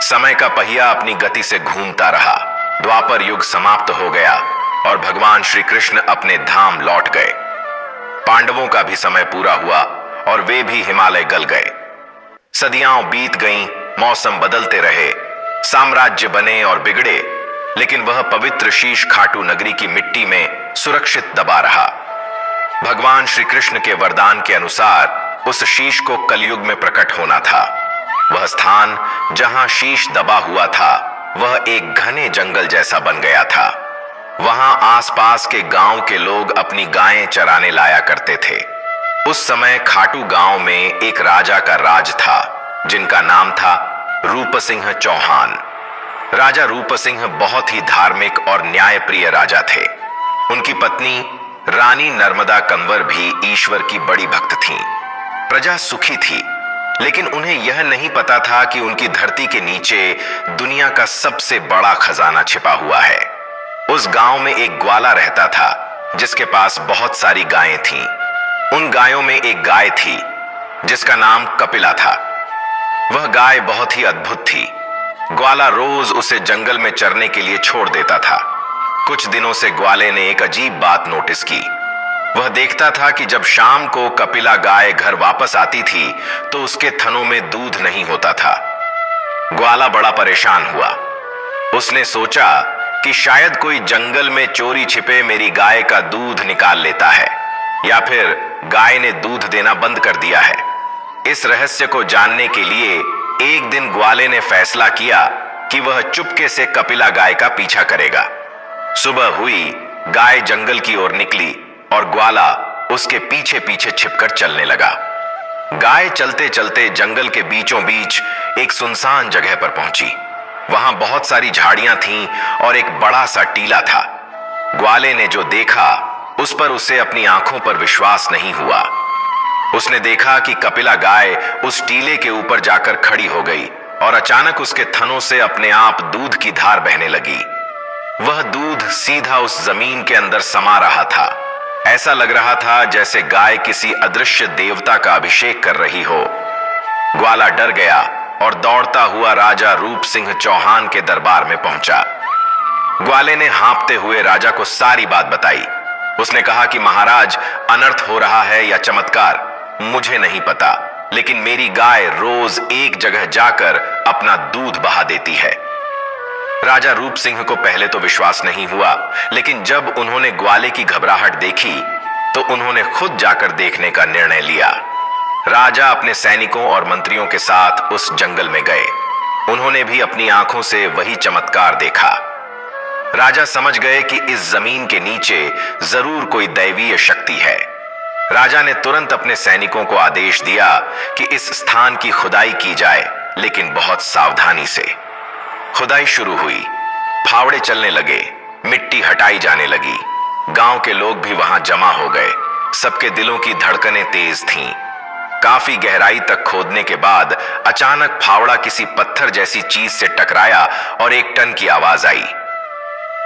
समय का पहिया अपनी गति से घूमता रहा। द्वापर युग समाप्त हो गया और भगवान श्री कृष्ण अपने धाम लौट गए। पांडवों का भी समय पूरा हुआ और वे भी हिमालय गल गए। सदियां बीत गईं, मौसम बदलते रहे, साम्राज्य बने और बिगड़े, लेकिन वह पवित्र शीश खाटू नगरी की मिट्टी में सुरक्षित दबा रहा। भगवान श्री कृष्ण के वरदान के अनुसार उस शीश को कलयुग में प्रकट होना था। वह स्थान जहां शीश दबा हुआ था, वह एक घने जंगल जैसा बन गया था। वहां आसपास के गांव के लोग अपनी गायें चराने लाया करते थे। उस समय खाटू गांव में एक राजा का राज था, जिनका नाम था रूप सिंह चौहान। राजा रूप सिंह बहुत ही धार्मिक और न्यायप्रिय राजा थे। उनकी पत्नी रानी नर्मदा कंवर भी ईश्वर की बड़ी भक्त थीं। प्रजा सुखी थी। लेकिन उन्हें यह नहीं पता था कि उनकी धरती के नीचे दुनिया का सबसे बड़ा खजाना छिपा हुआ है। उस गांव में एक ग्वाला रहता था जिसके पास बहुत सारी गायें थीं। उन गायों में एक गाय थी जिसका नाम कपिला था। वह गाय बहुत ही अद्भुत थी। ग्वाला रोज उसे जंगल में चरने के लिए छोड़ देता था। कुछ दिनों से ग्वाले ने एक अजीब बात नोटिस की। वह देखता था कि जब शाम को कपिला गाय घर वापस आती थी तो उसके थनों में दूध नहीं होता था। ग्वाला बड़ा परेशान हुआ। उसने सोचा कि शायद कोई जंगल में चोरी छिपे मेरी गाय का दूध निकाल लेता है, या फिर गाय ने दूध देना बंद कर दिया है। इस रहस्य को जानने के लिए एक दिन ग्वाले ने फैसला किया कि वह चुपके से कपिला गाय का पीछा करेगा। सुबह हुई, गाय जंगल की ओर निकली और ग्वाला उसके पीछे पीछे छिपकर चलने लगा। गाय चलते चलते जंगल के बीचों बीच एक सुनसान जगह पर पहुंची। वहां बहुत सारी झाड़ियां थीं और एक बड़ा सा टीला था। ग्वाले ने जो देखा उस पर उसे अपनी आंखों पर विश्वास नहीं हुआ। उसने देखा कि कपिला गाय उस टीले के ऊपर जाकर खड़ी हो गई और अचानक उसके थनों से अपने आप दूध की धार बहने लगी। वह दूध सीधा उस जमीन के अंदर समा रहा था। ऐसा लग रहा था जैसे गाय किसी अदृश्य देवता का अभिषेक कर रही हो। ग्वाला डर गया और दौड़ता हुआ राजा रूप सिंह चौहान के दरबार में पहुंचा। ग्वाले ने हाँफते हुए राजा को सारी बात बताई। उसने कहा कि महाराज, अनर्थ हो रहा है या चमत्कार मुझे नहीं पता, लेकिन मेरी गाय रोज एक जगह जाकर अपना दूध बहा देती है। राजा रूप सिंह को पहले तो विश्वास नहीं हुआ, लेकिन जब उन्होंने ग्वाले की घबराहट देखी तो उन्होंने खुद जाकर देखने का निर्णय लिया। राजा अपने सैनिकों और मंत्रियों के साथ उस जंगल में गए। उन्होंने भी अपनी आंखों से वही चमत्कार देखा। राजा समझ गए कि इस जमीन के नीचे जरूर कोई दैवीय शक्ति है। राजा ने तुरंत अपने सैनिकों को आदेश दिया कि इस स्थान की खुदाई की जाए, लेकिन बहुत सावधानी से। खुदाई शुरू हुई। फावड़े चलने लगे, मिट्टी हटाई जाने लगी। गांव के लोग भी वहां जमा हो गए। सबके दिलों की धड़कनें तेज थीं। काफी गहराई तक खोदने के बाद अचानक फावड़ा किसी पत्थर जैसी चीज से टकराया और एक टन की आवाज आई।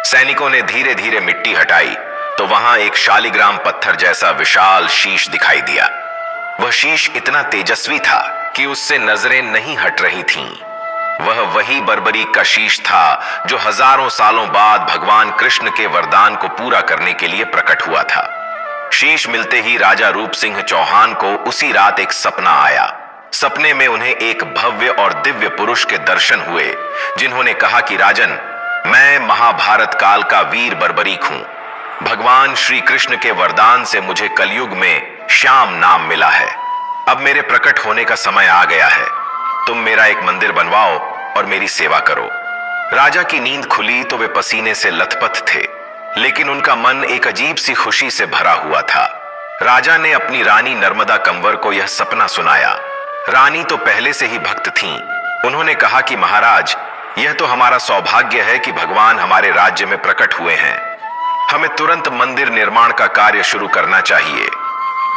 सैनिकों ने धीरे धीरे मिट्टी हटाई तो वहां एक शालिग्राम पत्थर जैसा विशाल शीश दिखाई दिया। वह शीश इतना तेजस्वी था कि उससे नजरें नहीं हट रही थीं। वह वही बर्बरीक का शीश था जो हजारों सालों बाद भगवान कृष्ण के वरदान को पूरा करने के लिए प्रकट हुआ था। शीश मिलते ही राजा रूप सिंह चौहान को उसी रात एक सपना आया। सपने में उन्हें एक भव्य और दिव्य पुरुष के दर्शन हुए, जिन्होंने कहा कि राजन, मैं महाभारत काल का वीर बर्बरीक हूं। भगवान श्री कृष्ण के वरदान से मुझे कलयुग में श्याम नाम मिला है। अब मेरे प्रकट होने का समय आ गया है। तुम मेरा एक मंदिर बनवाओ और मेरी सेवा करो। राजा की नींद खुली तो वे पसीने से लथपथ थे, लेकिन उनका मन एक अजीब सी खुशी से भरा हुआ था। राजा ने अपनी रानी नर्मदा कंवर को यह सपना सुनाया। रानी तो पहले से ही भक्त थीं। उन्होंने कहा कि महाराज, यह तो हमारा सौभाग्य है कि भगवान हमारे राज्य में प्रकट हुए हैं। हमें तुरंत मंदिर निर्माण का कार्य शुरू करना चाहिए।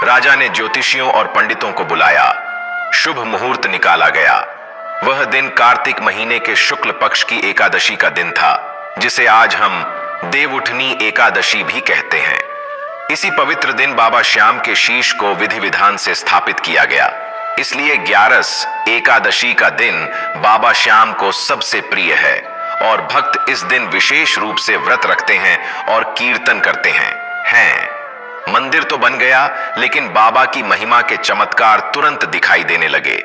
राजा ने ज्योतिषियों और पंडितों को बुलाया। शुभ मुहूर्त निकाला गया। वह दिन कार्तिक महीने के शुक्ल पक्ष की एकादशी का दिन था, जिसे आज हम देवउठनी एकादशी भी कहते हैं। इसी पवित्र दिन बाबा श्याम के शीश को विधि विधान से स्थापित किया गया। इसलिए 11 एकादशी का दिन बाबा श्याम को सबसे प्रिय है और भक्त इस दिन विशेष रूप से व्रत रखते हैं और कीर्तन करते हैं। मंदिर तो बन गया, लेकिन बाबा की महिमा के चमत्कार तुरंत दिखाई देने लगे।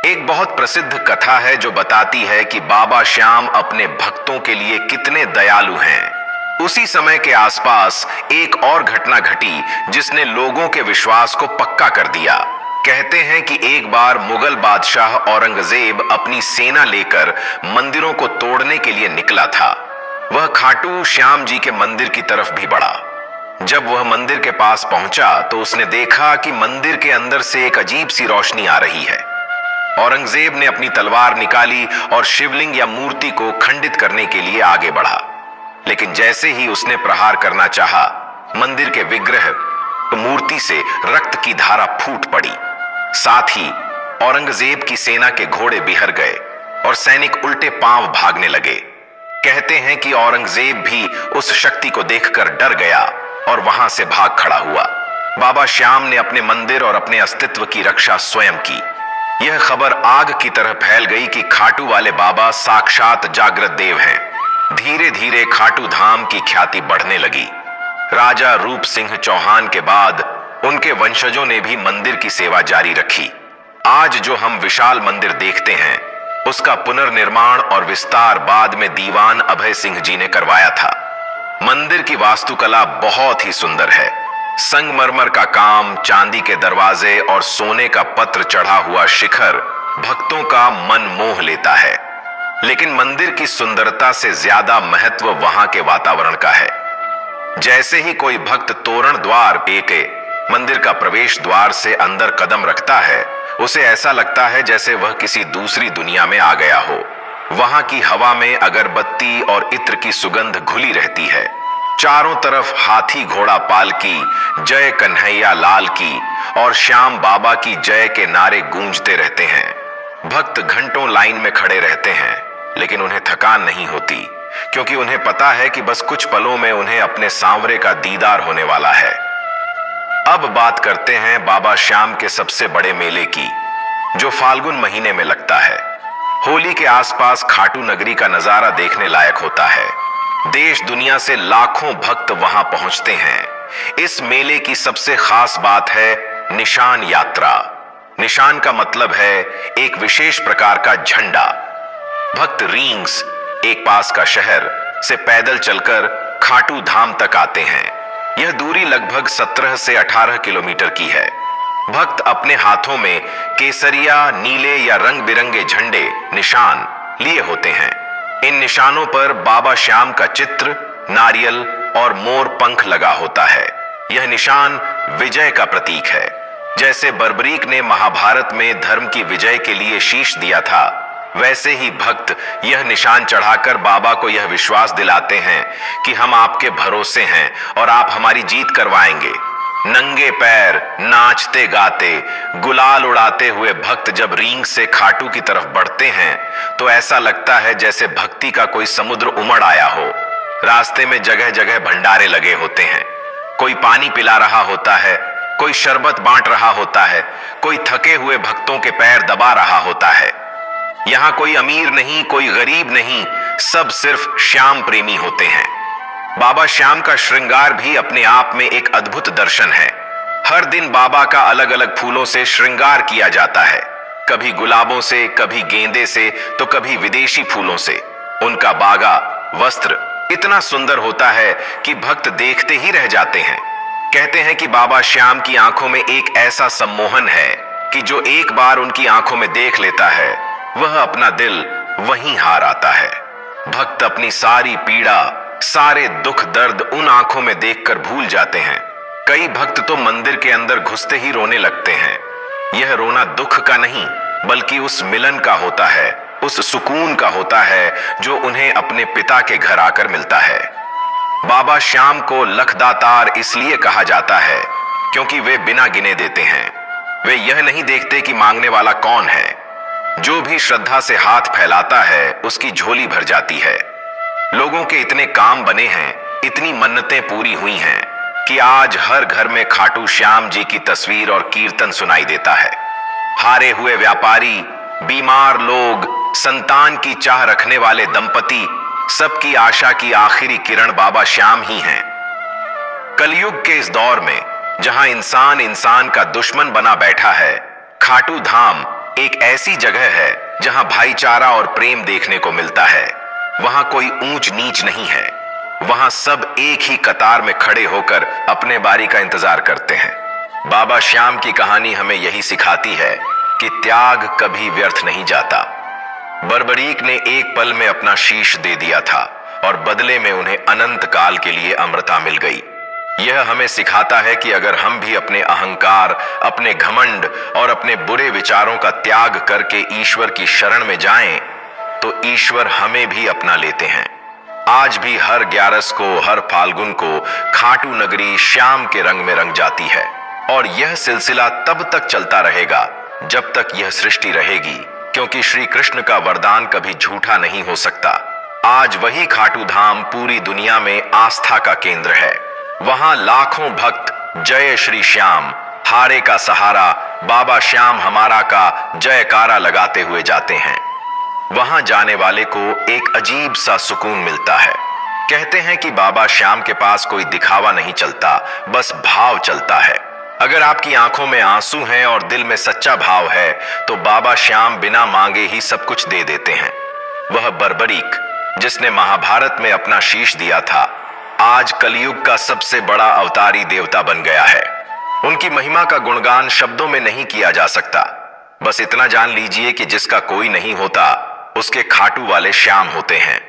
एक बहुत प्रसिद्ध कथा है जो बताती है कि बाबा श्याम अपने भक्तों के लिए कितने दयालु हैं। उसी समय के आसपास एक और घटना घटी जिसने लोगों के विश्वास को पक्का कर दिया। कहते हैं कि एक बार मुगल बादशाह औरंगजेब अपनी सेना लेकर मंदिरों को तोड़ने के लिए निकला था। वह खाटू श्याम जी के मंदिर की तरफ भी बढ़ा। जब वह मंदिर के पास पहुंचा तो उसने देखा कि मंदिर के अंदर से एक अजीब सी रोशनी आ रही है। औरंगजेब ने अपनी तलवार निकाली और शिवलिंग या मूर्ति को खंडित करने के लिए आगे बढ़ा, लेकिन जैसे ही उसने प्रहार करना चाहा, मंदिर के विग्रह मूर्ति से रक्त की धारा फूट पड़ी। साथ ही औरंगजेब की सेना के घोड़े बिहर गए और सैनिक उल्टे पांव भागने लगे। कहते हैं कि औरंगजेब भी उस शक्ति को देखकर डर गया और वहां से भाग खड़ा हुआ। बाबा श्याम ने अपने मंदिर और अपने अस्तित्व की रक्षा स्वयं की। यह खबर आग की तरह फैल गई कि खाटू वाले बाबा साक्षात जागृत देव हैं। धीरे धीरे खाटू धाम की ख्याति बढ़ने लगी। राजा रूप सिंह चौहान के बाद उनके वंशजों ने भी मंदिर की सेवा जारी रखी। आज जो हम विशाल मंदिर देखते हैं, उसका पुनर्निर्माण और विस्तार बाद में दीवान अभय सिंह जी ने करवाया था। मंदिर की वास्तुकला बहुत ही सुंदर है। संगमरमर का काम, चांदी के दरवाजे और सोने का पत्र चढ़ा हुआ शिखर भक्तों का मन मोह लेता है। लेकिन मंदिर की सुंदरता से ज्यादा महत्व वहां के वातावरण का है। जैसे ही कोई भक्त तोरण द्वार के मंदिर का प्रवेश द्वार से अंदर कदम रखता है, उसे ऐसा लगता है जैसे वह किसी दूसरी दुनिया में आ गया हो। वहां की हवा में अगरबत्ती और इत्र की सुगंध घुली रहती है। चारों तरफ हाथी घोड़ा पालकी, जय कन्हैया लाल की और श्याम बाबा की जय के नारे गूंजते रहते हैं। भक्त घंटों लाइन में खड़े रहते हैं, लेकिन उन्हें थकान नहीं होती, क्योंकि उन्हें पता है कि बस कुछ पलों में उन्हें अपने सांवरे का दीदार होने वाला है। अब बात करते हैं बाबा श्याम के सबसे बड़े मेले की, जो फाल्गुन महीने में लगता है। होली के आसपास खाटू नगरी का नजारा देखने लायक होता है। देश दुनिया से लाखों भक्त वहां पहुंचते हैं। इस मेले की सबसे खास बात है निशान यात्रा। निशान का मतलब है एक विशेष प्रकार का झंडा। भक्त रींग्स, एक पास का शहर, से पैदल चलकर खाटू धाम तक आते हैं। यह दूरी लगभग 17 से 18 किलोमीटर की है। भक्त अपने हाथों में केसरिया, नीले या रंग बिरंगे झंडे, निशान लिए होते हैं। इन निशानों पर बाबा श्याम का चित्र, नारियल और मोर पंख लगा होता है। यह निशान विजय का प्रतीक है। जैसे बर्बरीक ने महाभारत में धर्म की विजय के लिए शीश दिया था, वैसे ही भक्त यह निशान चढ़ाकर बाबा को यह विश्वास दिलाते हैं कि हम आपके भरोसे हैं और आप हमारी जीत करवाएंगे। नंगे पैर, नाचते गाते, गुलाल उड़ाते हुए भक्त जब रींग से खाटू की तरफ बढ़ते हैं, तो ऐसा लगता है जैसे भक्ति का कोई समुद्र उमड़ आया हो। रास्ते में जगह जगह भंडारे लगे होते हैं। कोई पानी पिला रहा होता है, कोई शरबत बांट रहा होता है, कोई थके हुए भक्तों के पैर दबा रहा होता है। यहाँ कोई अमीर नहीं, कोई गरीब नहीं, सब सिर्फ श्याम प्रेमी होते हैं। बाबा श्याम का श्रृंगार भी अपने आप में एक अद्भुत दर्शन है। हर दिन बाबा का अलग अलग फूलों से श्रृंगार किया जाता है। कभी गुलाबों से, कभी गेंदे से, तो कभी विदेशी फूलों से। उनका बागा, वस्त्र इतना सुंदर होता है कि भक्त देखते ही रह जाते हैं। कहते हैं कि बाबा श्याम की आंखों में एक ऐसा सम्मोहन है कि जो एक बार उनकी आंखों में देख लेता है, वह अपना दिल वहीं हार आता है। भक्त अपनी सारी पीड़ा, सारे दुख दर्द उन आंखों में देखकर भूल जाते हैं। कई भक्त तो मंदिर के अंदर घुसते ही रोने लगते हैं। यह रोना दुख का नहीं, बल्कि उस मिलन का होता है, उस सुकून का होता है जो उन्हें अपने पिता के घर आकर मिलता है। बाबा श्याम को लखदातार इसलिए कहा जाता है क्योंकि वे बिना गिने देते हैं। वे यह नहीं देखते कि मांगने वाला कौन है। जो भी श्रद्धा से हाथ फैलाता है, उसकी झोली भर जाती है। लोगों के इतने काम बने हैं, इतनी मन्नतें पूरी हुई हैं कि आज हर घर में खाटू श्याम जी की तस्वीर और कीर्तन सुनाई देता है। हारे हुए व्यापारी, बीमार लोग, संतान की चाह रखने वाले दंपति, सबकी आशा की आखिरी किरण बाबा श्याम ही हैं। कलयुग के इस दौर में जहां इंसान इंसान का दुश्मन बना बैठा है, खाटू धाम एक ऐसी जगह है जहां भाईचारा और प्रेम देखने को मिलता है। वहां कोई ऊंच नीच नहीं है। वहां सब एक ही कतार में खड़े होकर अपने बारी का इंतजार करते हैं। बाबा श्याम की कहानी हमें यही सिखाती है कि त्याग कभी व्यर्थ नहीं जाता। बर्बरीक ने एक पल में अपना शीश दे दिया था और बदले में उन्हें अनंत काल के लिए अमृता मिल गई। यह हमें सिखाता है कि अगर हम भी अपने अहंकार, अपने घमंड और अपने बुरे विचारों का त्याग करके ईश्वर की शरण में जाएं, तो ईश्वर हमें भी अपना लेते हैं। आज भी हर 11 को, हर फाल्गुन को खाटू नगरी श्याम के रंग में रंग जाती है और यह सिलसिला तब तक चलता रहेगा जब तक यह सृष्टि रहेगी, क्योंकि श्री कृष्ण का वरदान कभी झूठा नहीं हो सकता। आज वही खाटू धाम पूरी दुनिया में आस्था का केंद्र है। वहां लाखों भक्त जय श्री श्याम, हारे का सहारा, बाबा श्याम हमारा का जयकारा लगाते हुए जाते हैं। वहां जाने वाले को एक अजीब सा सुकून मिलता है। कहते हैं कि बाबा श्याम के पास कोई दिखावा नहीं चलता, बस भाव चलता है। अगर आपकी आंखों में आंसू हैं और दिल में सच्चा भाव है, तो बाबा श्याम बिना मांगे ही सब कुछ दे देते हैं। वह बर्बरीक, जिसने महाभारत में अपना शीश दिया था, आज कलयुग का सबसे बड़ा अवतारी देवता बन गया है। उनकी महिमा का गुणगान शब्दों में नहीं किया जा सकता। बस इतना जान लीजिए कि जिसका कोई नहीं होता, उसके खाटू वाले श्याम होते हैं।